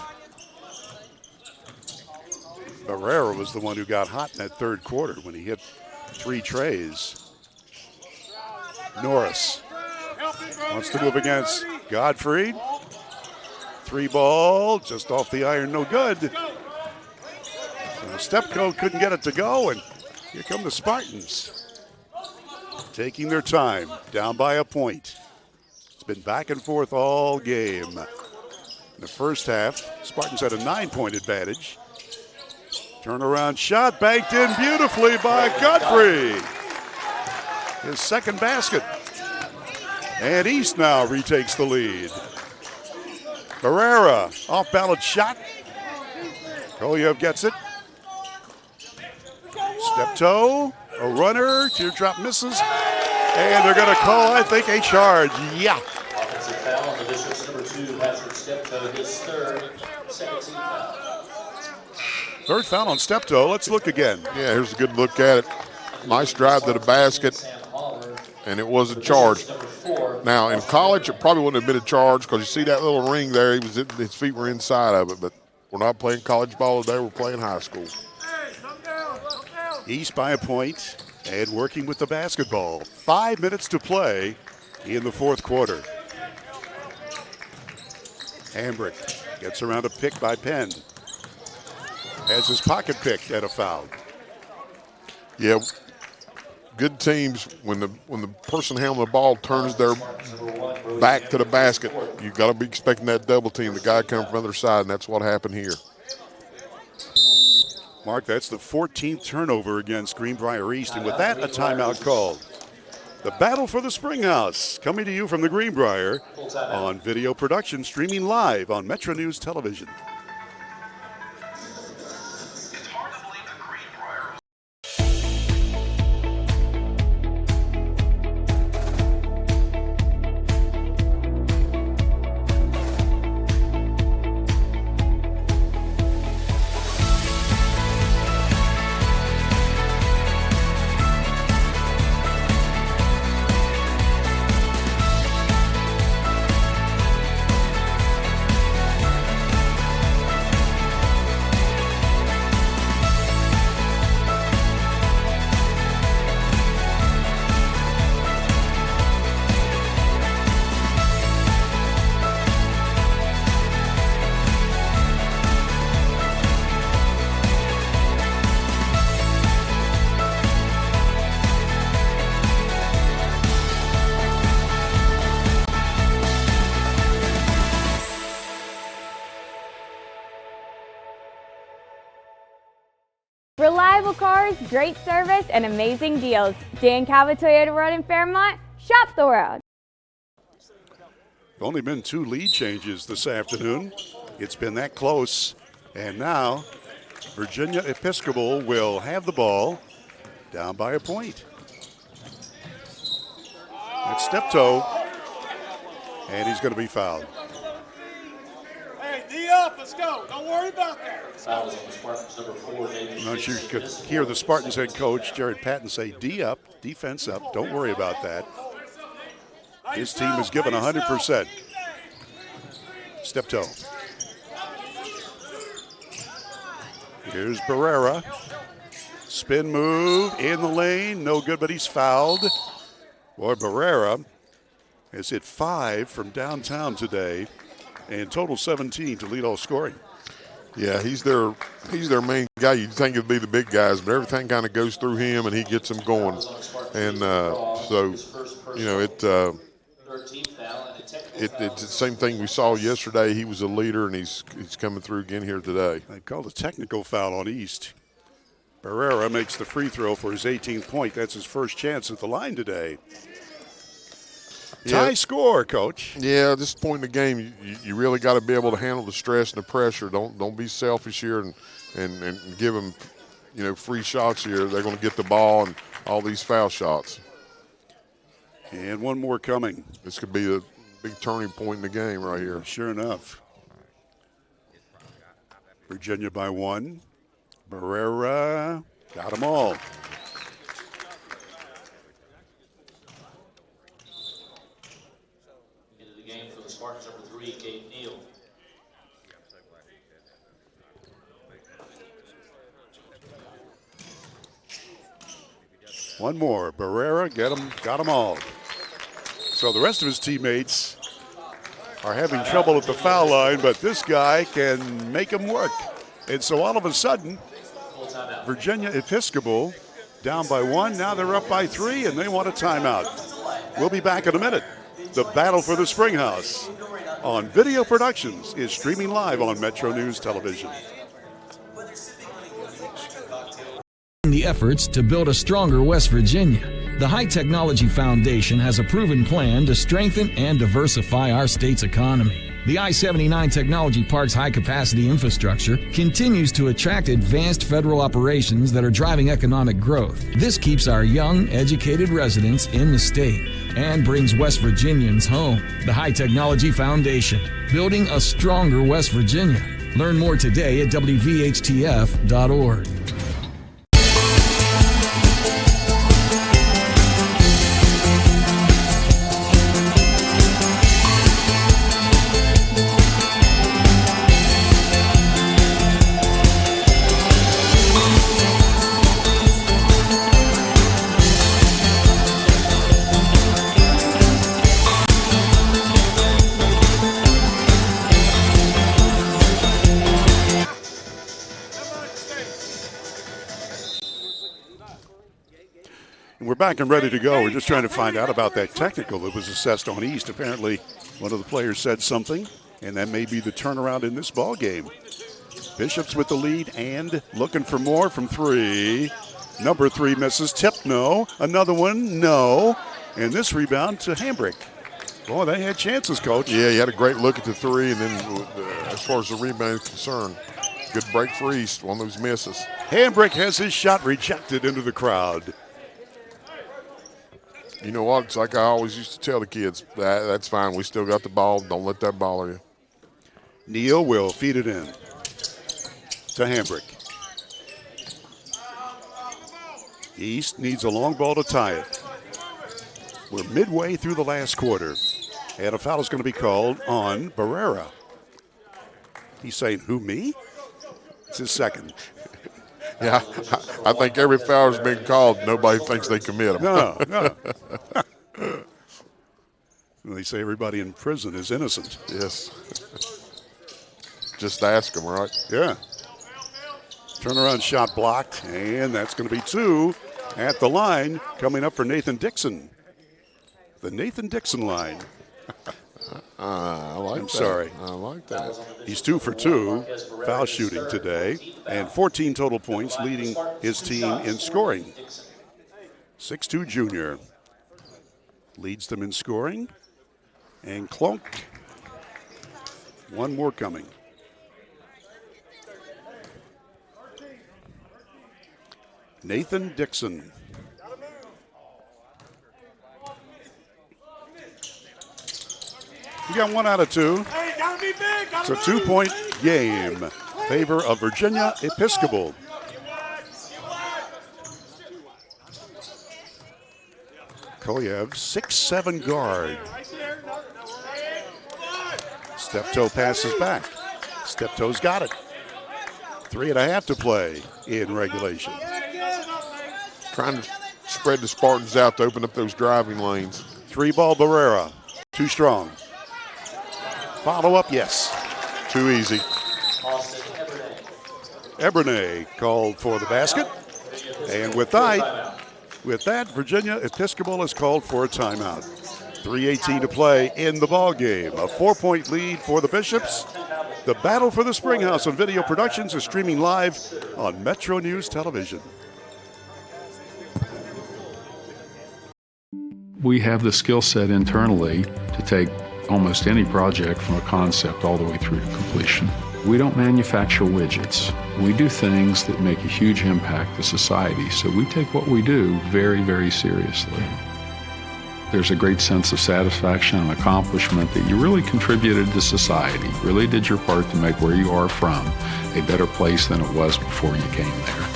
S1: Barrera was the one who got hot in that third quarter when he hit 3 trays. Norris Wants to move against Godfrey. 3-ball, just off the iron, no good. Stepco couldn't get it to go, and here come the Spartans. Taking their time, down by a point. It's been back and forth all game. In the first half, Spartans had a 9-point advantage. Turnaround shot, banked in beautifully by Godfrey. His second basket. And East now retakes the lead. Barrera, off-balance shot. Kolyev gets it. Step toe, a runner, teardrop misses. And they're going to call, I think, a charge. Yeah.
S10: Offensive foul on the Bishop's number 2, Patrick Steptoe, his third, second team foul.
S1: Third foul on Steptoe. Let's look again.
S2: Yeah, here's a good look at it. Nice drive to the basket, and it was a charge. Now, in college, it probably wouldn't have been a charge because you see that little ring there. His feet were inside of it, but we're not playing college ball today. We're playing high school.
S1: East by a point and working with the basketball. 5 minutes to play in the fourth quarter. Hambrick gets around a pick by Penn. Has his pocket picked at a foul.
S2: Yeah, good teams, when the person handling the ball turns their back to the basket, you've got to be expecting that double team, the guy coming from the other side, and that's what happened here.
S1: Mark, that's the 14th turnover against Greenbrier East, and with that, a timeout called. The battle for the Springhouse, coming to you from the Greenbrier on video production, streaming live on Metro News Television.
S3: Reliable cars, great service, and amazing deals. Dan Calva Toyota World in Fairmont. Shop the world.
S1: Only been 2 lead changes this afternoon. It's been that close. And now, Virginia Episcopal will have the ball down by a point. It's Steptoe, and he's going to be fouled.
S7: Hey, D up, let's go. Don't worry about that.
S10: Fouls on the Spartans, number 4, David.
S1: Not sure you could hear the Spartans head coach, Jared Patton, say D up, defense up. Don't worry about that. His team is given 100%. Steptoe. Here's Barrera. Spin move in the lane. No good, but he's fouled. Boy, Barrera has hit 5 from downtown today, and total 17 to lead all scoring.
S2: Yeah, he's their main guy. You'd think it'd be the big guys, but everything kind of goes through him, and he gets them going. And so, you know, it's the same thing we saw yesterday. He was a leader, and he's coming through again here today.
S1: They called a technical foul on East. Barrera makes the free throw for his 18th point. That's his first chance at the line today. Tie score, Coach.
S2: Yeah, at this point in the game, you really got to be able to handle the stress and the pressure. Don't be selfish here and give them, you know, free shots here. They're going to get the ball and all these foul shots.
S1: And one more coming.
S2: This could be the big turning point in the game right here.
S1: Sure enough. Virginia by 1. Barrera got them all.
S10: Into the game for the Spartans, number 3, Gabe Neal.
S1: One more. Barrera got them all. So the rest of his teammates are having trouble at the foul line, but this guy can make them work. And so all of a sudden, Virginia Episcopal down by 1. Now they're up by 3, and they want a timeout. We'll be back in a minute. The battle for the Springhouse on Video Productions is streaming live on Metro News Television.
S15: The efforts to build a stronger West Virginia, the High Technology Foundation has a proven plan to strengthen and diversify our state's economy. The I-79 Technology Park's high-capacity infrastructure continues to attract advanced federal operations that are driving economic growth. This keeps our young, educated residents in the state and brings West Virginians home. The High Technology Foundation, building a stronger West Virginia. Learn more today at WVHTF.org.
S1: We're back and ready to go. We're just trying to find out about that technical that was assessed on East. Apparently, one of the players said something, and that may be the turnaround in this ball game. Bishops with the lead and looking for more from 3. Number 3 misses. Tip, no. Another one, no. And this rebound to Hambrick. Boy, they had chances, Coach.
S2: Yeah, he had a great look at the 3, and then as far as the rebound is concerned, good break for East, one of those misses.
S1: Hambrick has his shot rejected into the crowd.
S2: You know what? It's like I always used to tell the kids, that's fine. We still got the ball. Don't let that bother you.
S1: Neal will feed it in to Hambrick. East needs a long ball to tie it. We're midway through the last quarter, and a foul is going to be called on Barrera. He's saying, who, me? It's his second.
S2: Yeah, I think every foul has been called. Nobody thinks they commit them.
S1: No. They say everybody in prison is innocent.
S2: Yes. Just ask them, right?
S1: Yeah. Turnaround shot blocked, and that's going to be 2 at the line coming up for Nathan Dixon. The Nathan Dixon line.
S2: I like that.
S1: Sorry.
S2: I like that.
S1: He's 2 for 2 foul shooting today and 14 total points, leading his team in scoring. 6'2" junior leads them in scoring. And Clunk, one more coming. Nathan Dixon. You got 1 out of 2. It's a 2-point game. Favor of Virginia Episcopal. Koyev, 6'7" guard. Steptoe passes back. Steptoe's got it. 3.5 to play in regulation.
S2: Trying to spread the Spartans out to open up those driving lanes.
S1: 3-ball Barrera. Too strong. Follow up, yes.
S2: Too easy.
S1: Ebernay called for the basket. And with that, Virginia Episcopal is called for a timeout. 3:18 to play in the ball game. A 4-point lead for the Bishops. The battle for the Springhouse on Video Productions is streaming live on Metro News Television.
S5: We have the skill set internally to take almost any project from a concept all the way through to completion. We don't manufacture widgets. We do things that make a huge impact to society, so we take what we do very, very seriously. There's a great sense of satisfaction and accomplishment that you really contributed to society, really did your part to make where you are from a better place than it was before you came there.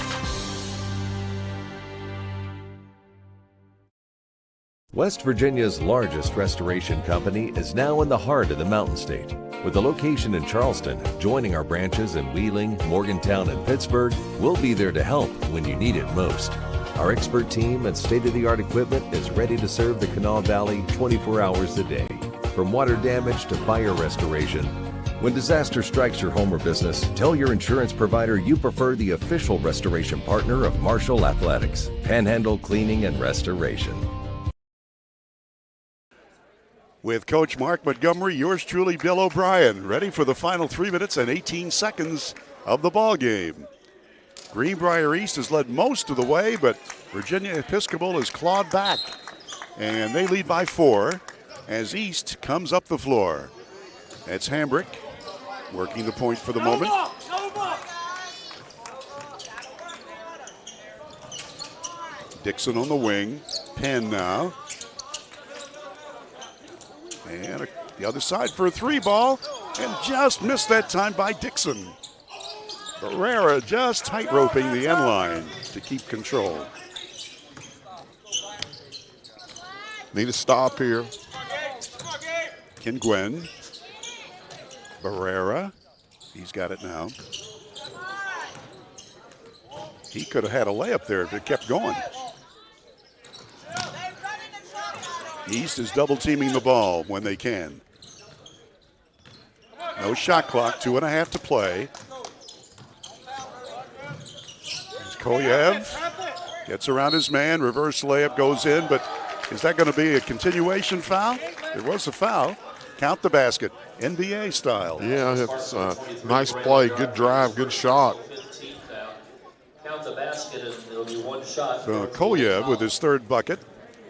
S12: West Virginia's largest restoration company is now in the heart of the Mountain State. With a location in Charleston, joining our branches in Wheeling, Morgantown, and Pittsburgh, we'll be there to help when you need it most. Our expert team and state-of-the-art equipment is ready to serve the Kanawha Valley 24 hours a day. From water damage to fire restoration. When disaster strikes your home or business, tell your insurance provider you prefer the official restoration partner of Marshall Athletics, Panhandle Cleaning and Restoration.
S1: With Coach Mark Montgomery, yours truly, Bill O'Brien, ready for the final 3 minutes and 18 seconds of the ball game. Greenbrier East has led most of the way, but Virginia Episcopal has clawed back. And they lead by 4 as East comes up the floor. That's Hambrick working the point for the moment. Dixon on the wing. Penn now. And the other side for a 3 ball. And just missed that time by Dixon. Barrera just tight roping the end line to keep control.
S2: Need a stop here.
S1: Ken Gwen. Barrera. He's got it now. He could have had a layup there if it kept going. East is double teaming the ball when they can. No shot clock, 2.5 to play. As Koyev gets around his man, reverse layup goes in, but is that going to be a continuation foul? There was a foul. Count the basket, NBA style.
S2: Yeah, it's a nice play, good drive, good shot.
S10: Count the basket and it'll be 1 shot.
S1: Koyev with his 3rd bucket.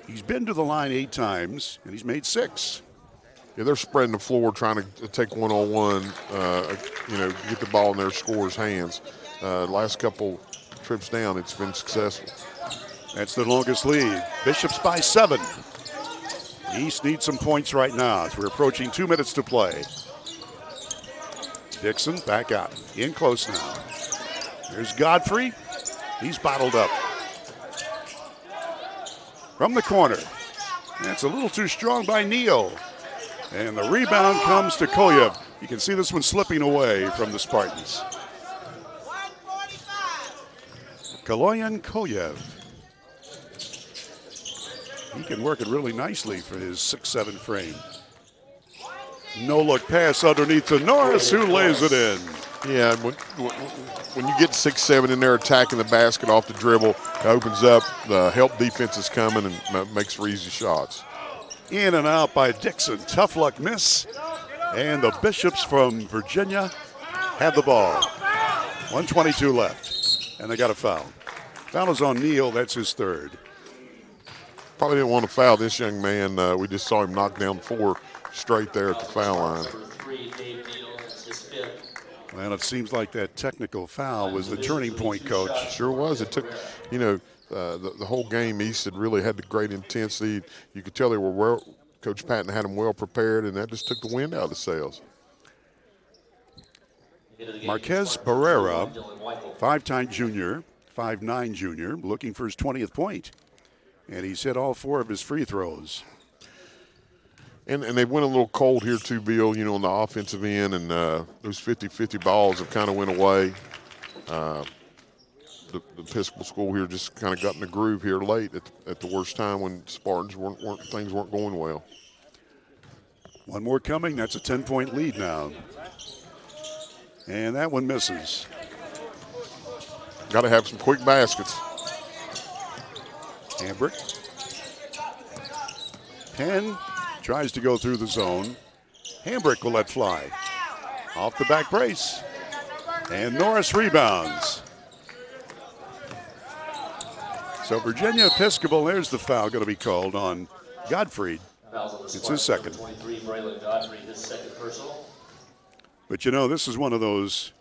S1: He's been to the line 8 times, and he's made 6.
S2: Yeah, they're spreading the floor, trying to take one-on-one, get the ball in their scorer's hands. Last couple trips down, it's been successful.
S1: That's the longest lead. Bishop's by 7. East needs some points right now as we're approaching 2 minutes to play. Dixon back out, in close now. There's Godfrey. He's bottled up. From the corner. That's a little too strong by Neal. And the rebound comes to Koyev. You can see this one slipping away from the Spartans. Kaloyan Koyev. He can work it really nicely for his 6'7" frame. No look pass underneath to Norris, who lays it in.
S2: Yeah, when you get 6'7" in there attacking the basket off the dribble, it opens up, the help defense is coming and makes for easy shots.
S1: In and out by Dixon, tough luck miss. And the Bishops from Virginia have the ball. 1:22 left, and they got a foul. Foul is on Neal, that's his 3rd.
S2: Probably didn't want to foul this young man. We just saw him knock down 4 straight there at the foul line.
S1: Well, it seems like that technical foul was the turning point, Coach.
S2: Sure was. It took, the whole game, East had really had the great intensity. You could tell they were Coach Patton had them well prepared, and that just took the wind out of the sails.
S1: Marquez Barrera, 5-time junior, 5'9" junior, looking for his 20th point. And he's hit all 4 of his free throws.
S2: And they went a little cold here too, Bill, on the offensive end, and those 50-50 balls have kind of went away. The Episcopal school here just kind of got in the groove here late at the worst time when Spartans things weren't going well.
S1: One more coming. That's a 10-point lead now. And that one misses.
S2: Got to have some quick baskets.
S1: Hambrick. Penn tries to go through the zone. Hambrick will let fly. Off the back brace. And Norris rebounds. So Virginia Episcopal, there's the foul going to be called on Godfrey. It's his 2nd. But this is one of those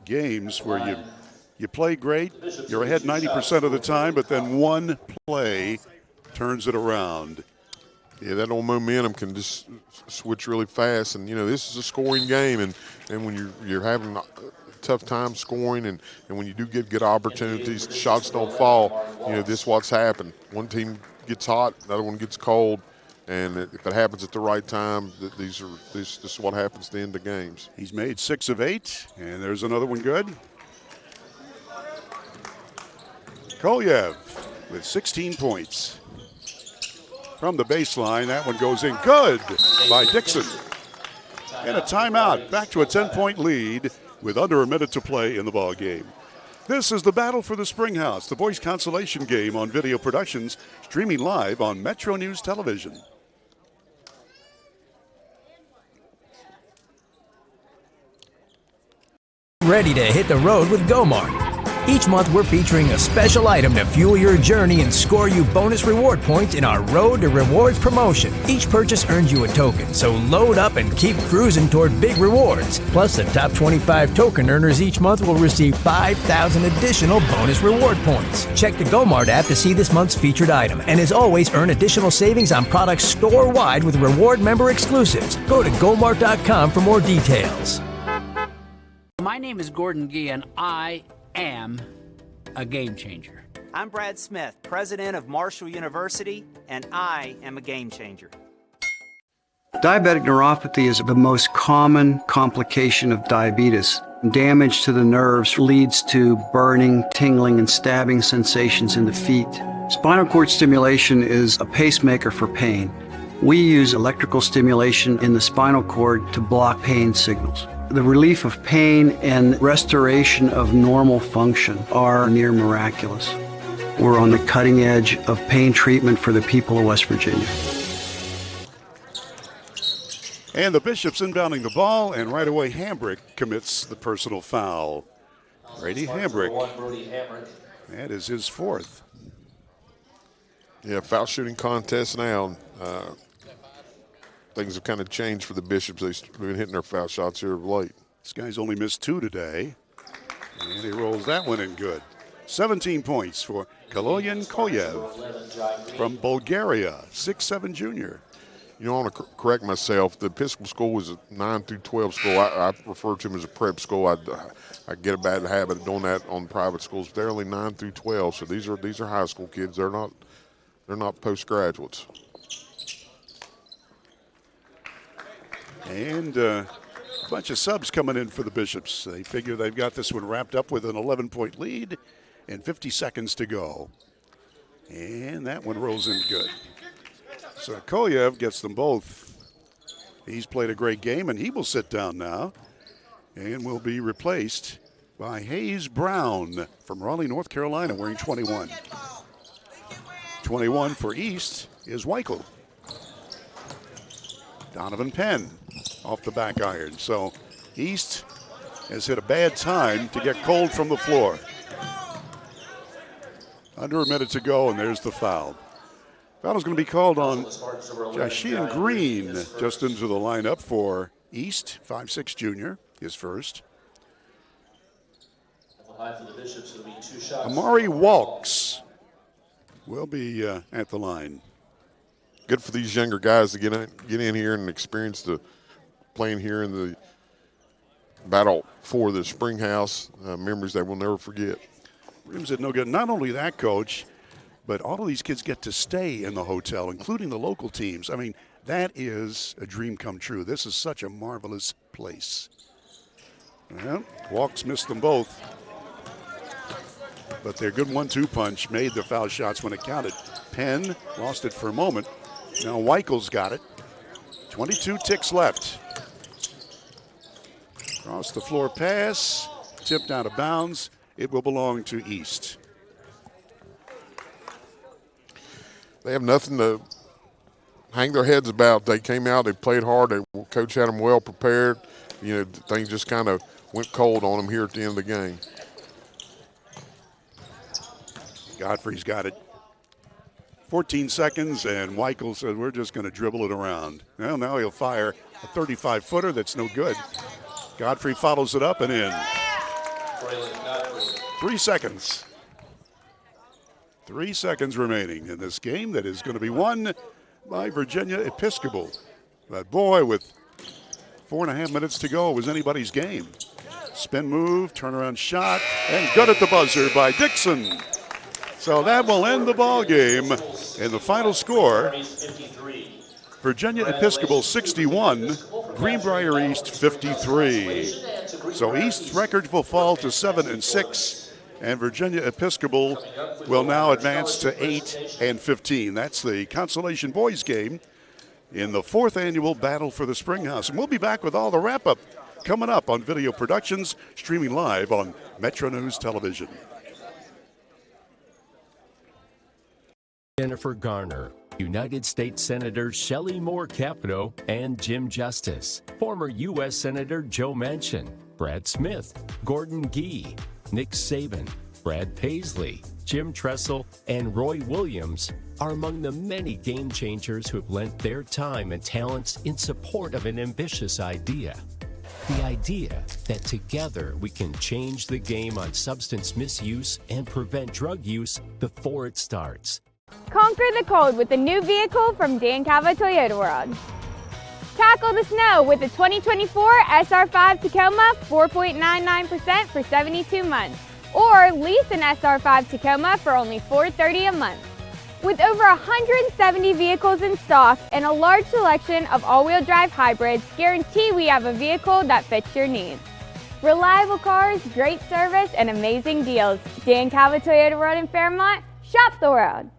S1: games where you play great, you're ahead 90% of the time, but then one play turns it around.
S2: Yeah, that old momentum can just switch really fast. And, this is a scoring game. And when you're having tough time scoring, and when you do get good opportunities, shots don't fall. This is what's happened. One team gets hot, the other one gets cold, and if it happens at the right time, this is what happens at the end of games.
S1: He's made 6 of 8, and there's another one good. Kolyev with 16 points. From the baseline, that one goes in good by Dixon. And a timeout, back to a 10-point lead with under a minute to play in the ball game. This is the battle for the Springhouse, the boys' consolation game on Video Productions, streaming live on Metro News Television.
S11: Ready to hit the road with Gomart. Each month, we're featuring a special item to fuel your journey and score you bonus reward points in our Road to Rewards promotion. Each purchase earns you a token, so load up and keep cruising toward big rewards. Plus, the top 25 token earners each month will receive 5,000 additional bonus reward points. Check the Gomart app to see this month's featured item, and as always, earn additional savings on products store-wide with reward member exclusives. Go to Gomart.com for more details.
S9: My name is Gordon Gee, and I am a game changer.
S13: I'm Brad Smith, president of Marshall University, and I am a game changer.
S23: Diabetic neuropathy is the most common complication of diabetes. Damage to the nerves leads to burning, tingling, and stabbing sensations in the feet. Spinal cord stimulation is a pacemaker for pain. We use electrical stimulation in the spinal cord to block pain signals. The relief of pain and restoration of normal function are near miraculous. We're on the cutting edge of pain treatment for the people of West Virginia.
S1: And the Bishops inbounding the ball, and right away Hambrick commits the personal foul. Brady Hambrick. That is his 4th.
S2: Yeah, foul shooting contest now. Things have kind of changed for the Bishops. They've been hitting their foul shots here of late.
S1: This guy's only missed 2 today, and he rolls that one in good. 17 points for Kaloyan Kolyev from Bulgaria, 6'7" junior.
S2: I want to correct myself. The Episcopal school was a 9 through 12 school. I refer to them as a prep school. I get a bad habit of doing that on private schools. They're only 9 through 12, so these are high school kids. They're not postgraduates.
S1: And a bunch of subs coming in for the Bishops. They figure they've got this one wrapped up with an 11-point lead and 50 seconds to go. And that one rolls in good. So Kolyev gets them both. He's played a great game, and he will sit down now and will be replaced by Hayes Brown from Raleigh, North Carolina, wearing 21. 21 for East is Weichel. Donovan Penn off the back iron. So East has hit a bad time to get cold from the floor. Under a minute to go, and there's the foul. Foul is going to be called on Jashian Green, just into the lineup for East, 5'6" junior, his first. Amari Walks will be at the line.
S2: Good for these younger guys to get in here and experience the playing here in the battle for the Springhouse, memories they will never forget.
S1: Rooms at no good. Not only that, Coach, but all of these kids get to stay in the hotel, including the local teams. I mean, that is a dream come true. This is such a marvelous place. Well, Walks missed them both, but their good 1-2 punch made the foul shots when it counted. Penn lost it for a moment. Now Weichel's got it. 22 ticks left. Across the floor pass, tipped out of bounds. It will belong to East.
S2: They have nothing to hang their heads about. They came out, they played hard. Coach had them well prepared. Things just kind of went cold on them here at the end of the game.
S1: Godfrey's got it. 14 seconds, and Weichel said, we're just going to dribble it around. Well, now he'll fire a 35-footer that's no good. Godfrey follows it up and in. 3 seconds. 3 seconds remaining in this game that is going to be won by Virginia Episcopal. But boy, with 4.5 minutes to go, it was anybody's game. Spin move, turnaround shot, and good at the buzzer by Dixon. So that will end the ball game. And the final score, Virginia Episcopal 61, Greenbrier East 53. So East's record will fall to 7-6, and Virginia Episcopal will now advance to 8-15. That's the consolation boys game in the 4th annual Battle for the Springhouse. And we'll be back with all the wrap-up coming up on Video Productions, streaming live on Metro News Television.
S4: Jennifer Garner, United States Senators Shelley Moore Capito and Jim Justice, former U.S. Senator Joe Manchin, Brad Smith, Gordon Gee, Nick Saban, Brad Paisley, Jim Tressel, and Roy Williams are among the many game changers who have lent their time and talents in support of an ambitious idea. The idea that together we can change the game on substance misuse and prevent drug use before it starts.
S3: Conquer the cold with the new vehicle from Dan Calva Toyota World. Tackle the snow with the 2024 SR5 Tacoma 4.99% for 72 months, or lease an SR5 Tacoma for only $430 a month. With over 170 vehicles in stock and a large selection of all-wheel drive hybrids, guarantee we have a vehicle that fits your needs. Reliable cars, great service, and amazing deals. Dan Calva Toyota World in Fairmont. Shop the world.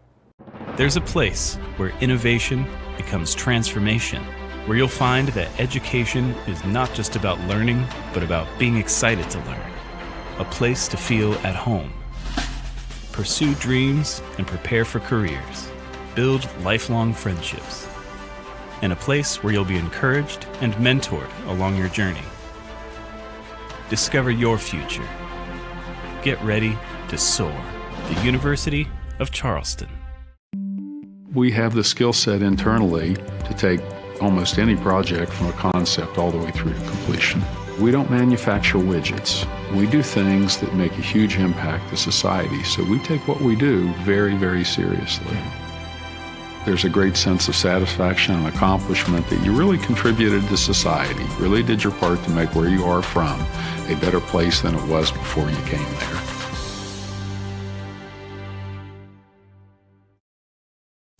S6: There's a place where innovation becomes transformation, where you'll find that education is not just about learning, but about being excited to learn. A place to feel at home. Pursue dreams and prepare for careers. Build lifelong friendships. And a place where you'll be encouraged and mentored along your journey. Discover your future. Get ready to soar. The University of Charleston.
S5: We have the skill set internally to take almost any project from a concept all the way through to completion. We don't manufacture widgets. We do things that make a huge impact to society, so we take what we do very, very seriously. There's a great sense of satisfaction and accomplishment that you really contributed to society, really did your part to make where you are from a better place than it was before you came there.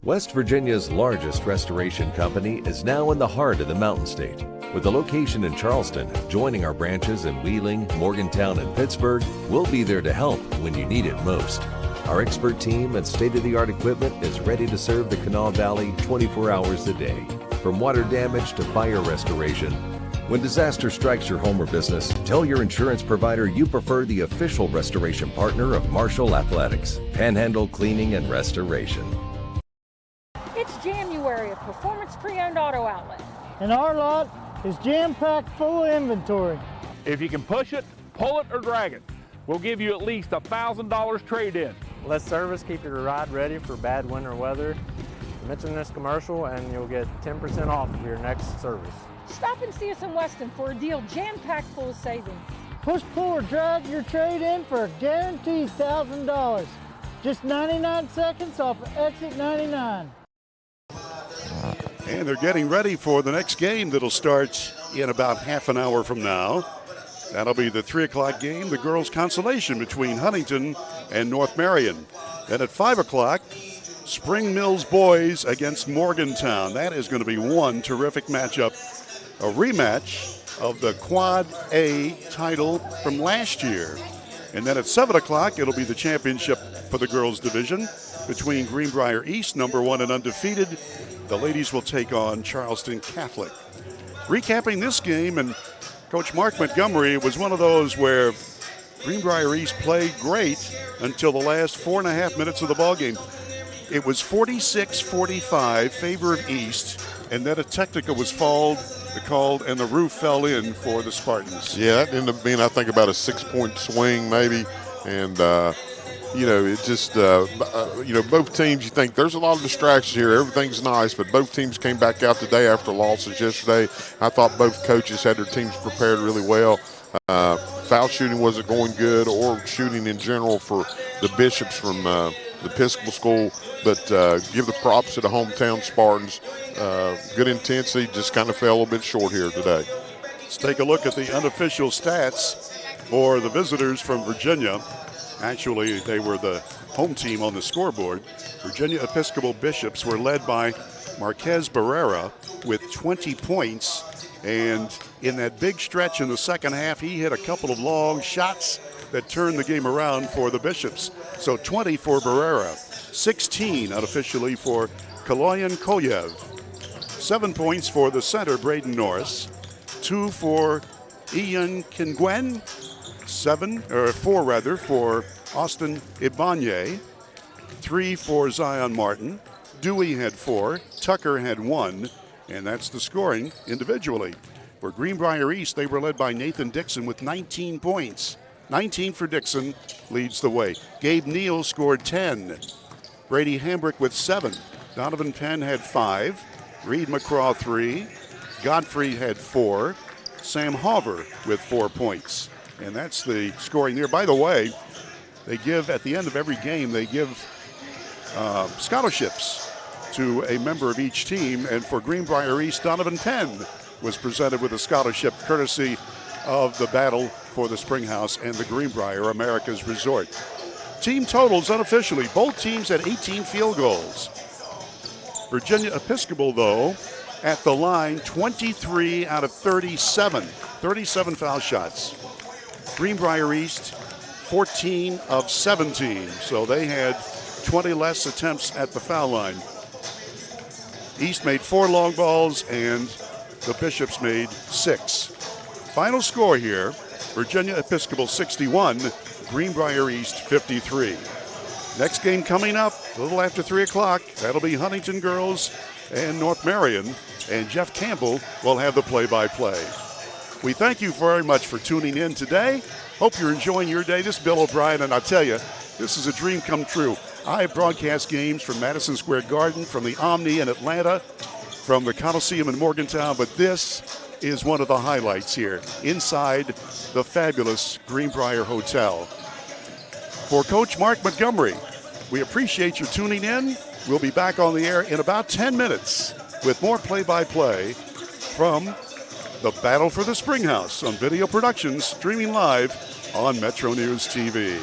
S12: West Virginia's largest restoration company is now in the heart of the Mountain State. With a location in Charleston, joining our branches in Wheeling, Morgantown, and Pittsburgh, we'll be there to help when you need it most. Our expert team and state-of-the-art equipment is ready to serve the Kanawha Valley 24 hours a day. From water damage to fire restoration. When disaster strikes your home or business, tell your insurance provider you prefer the official restoration partner of Marshall Athletics, Panhandle Cleaning and Restoration.
S18: It's January at Performance Pre-Owned Auto Outlet.
S14: And our lot is jam-packed full of inventory.
S7: If you can push it, pull it, or drag it, we'll give you at least $1,000 trade-in.
S22: Let service keep your ride ready for bad winter weather. Mention this commercial and you'll get 10% off of your next service.
S18: Stop and see us in Weston for a deal jam-packed full of savings.
S14: Push, pull, or drag your trade-in for a guaranteed $1,000. Just 99 seconds off of exit 99.
S1: And they're getting ready for the next game that'll start in about half an hour from now. That'll be the 3 o'clock game, the girls' consolation between Huntington and North Marion. Then at 5 o'clock, Spring Mills boys against Morgantown. That is going to be one terrific matchup, a rematch of the Quad A title from last year. And then at 7 o'clock, it'll be the championship for the girls' division between Greenbrier East, #1 and undefeated. The ladies will take on Charleston Catholic. Recapping this game, and Coach Mark Montgomery was one of those where Greenbrier East played great until the last 4.5 minutes of the ballgame. It was 46-45, favor of East, and then a technical was called, and the roof fell in for the Spartans.
S2: Yeah, that ended up being, I think, about a 6-point swing maybe, and it just, both teams, you think there's a lot of distractions here. Everything's nice, but both teams came back out today after losses yesterday. I thought both coaches had their teams prepared really well. Foul shooting wasn't going good, or shooting in general for the Bishops from the Episcopal School, but give the props to the hometown Spartans. Good intensity, just kind of fell a little bit short here today.
S1: Let's take a look at the unofficial stats. for the visitors from Virginia. Actually, they were the home team on the scoreboard. Virginia Episcopal Bishops were led by Marquez Barrera with 20 points. And in that big stretch in the second half, he hit a couple of long shots that turned the game around for the Bishops. So 20 for Barrera, 16 unofficially for Kaloyan Koyev, 7 points for the center, Braden Norris, 2 for Ian Kingwen, 4 for Austin Ibanye, 3 for Zion Martin. Dewey had 4, Tucker had 1, and that's the scoring individually. For Greenbrier East, they were led by Nathan Dixon with 19 points. 19 for Dixon leads the way. Gabe Neal scored 10. Brady Hambrick with 7. Donovan Penn had 5. Reed McCraw 3. Godfrey had 4. Sam Hauver with 4 points. And that's the scoring there. By the way, they give, at the end of every game, they give scholarships to a member of each team. And for Greenbrier East, Donovan Penn was presented with a scholarship courtesy of the battle for the Springhouse and the Greenbrier, America's Resort. Team totals unofficially, both teams had 18 field goals. Virginia Episcopal, though, at the line, 23 out of 37. 37 foul shots. Greenbrier East, 14 of 17. So they had 20 less attempts at the foul line. East made 4 long balls, and the Bishops made 6. Final score here, Virginia Episcopal 61, Greenbrier East 53. Next game coming up a little after 3 o'clock. That'll be Huntington Girls and North Marion, and Jeff Campbell will have the play-by-play. We thank you very much for tuning in today. Hope you're enjoying your day. This is Bill O'Brien, and I'll tell you, this is a dream come true. I broadcast games from Madison Square Garden, from the Omni in Atlanta, from the Coliseum in Morgantown, but this is one of the highlights here inside the fabulous Greenbrier Hotel. For Coach Mark Montgomery, we appreciate you tuning in. We'll be back on the air in about 10 minutes with more play-by-play from the Battle for the Springhouse on Video Productions, streaming live on Metro News TV.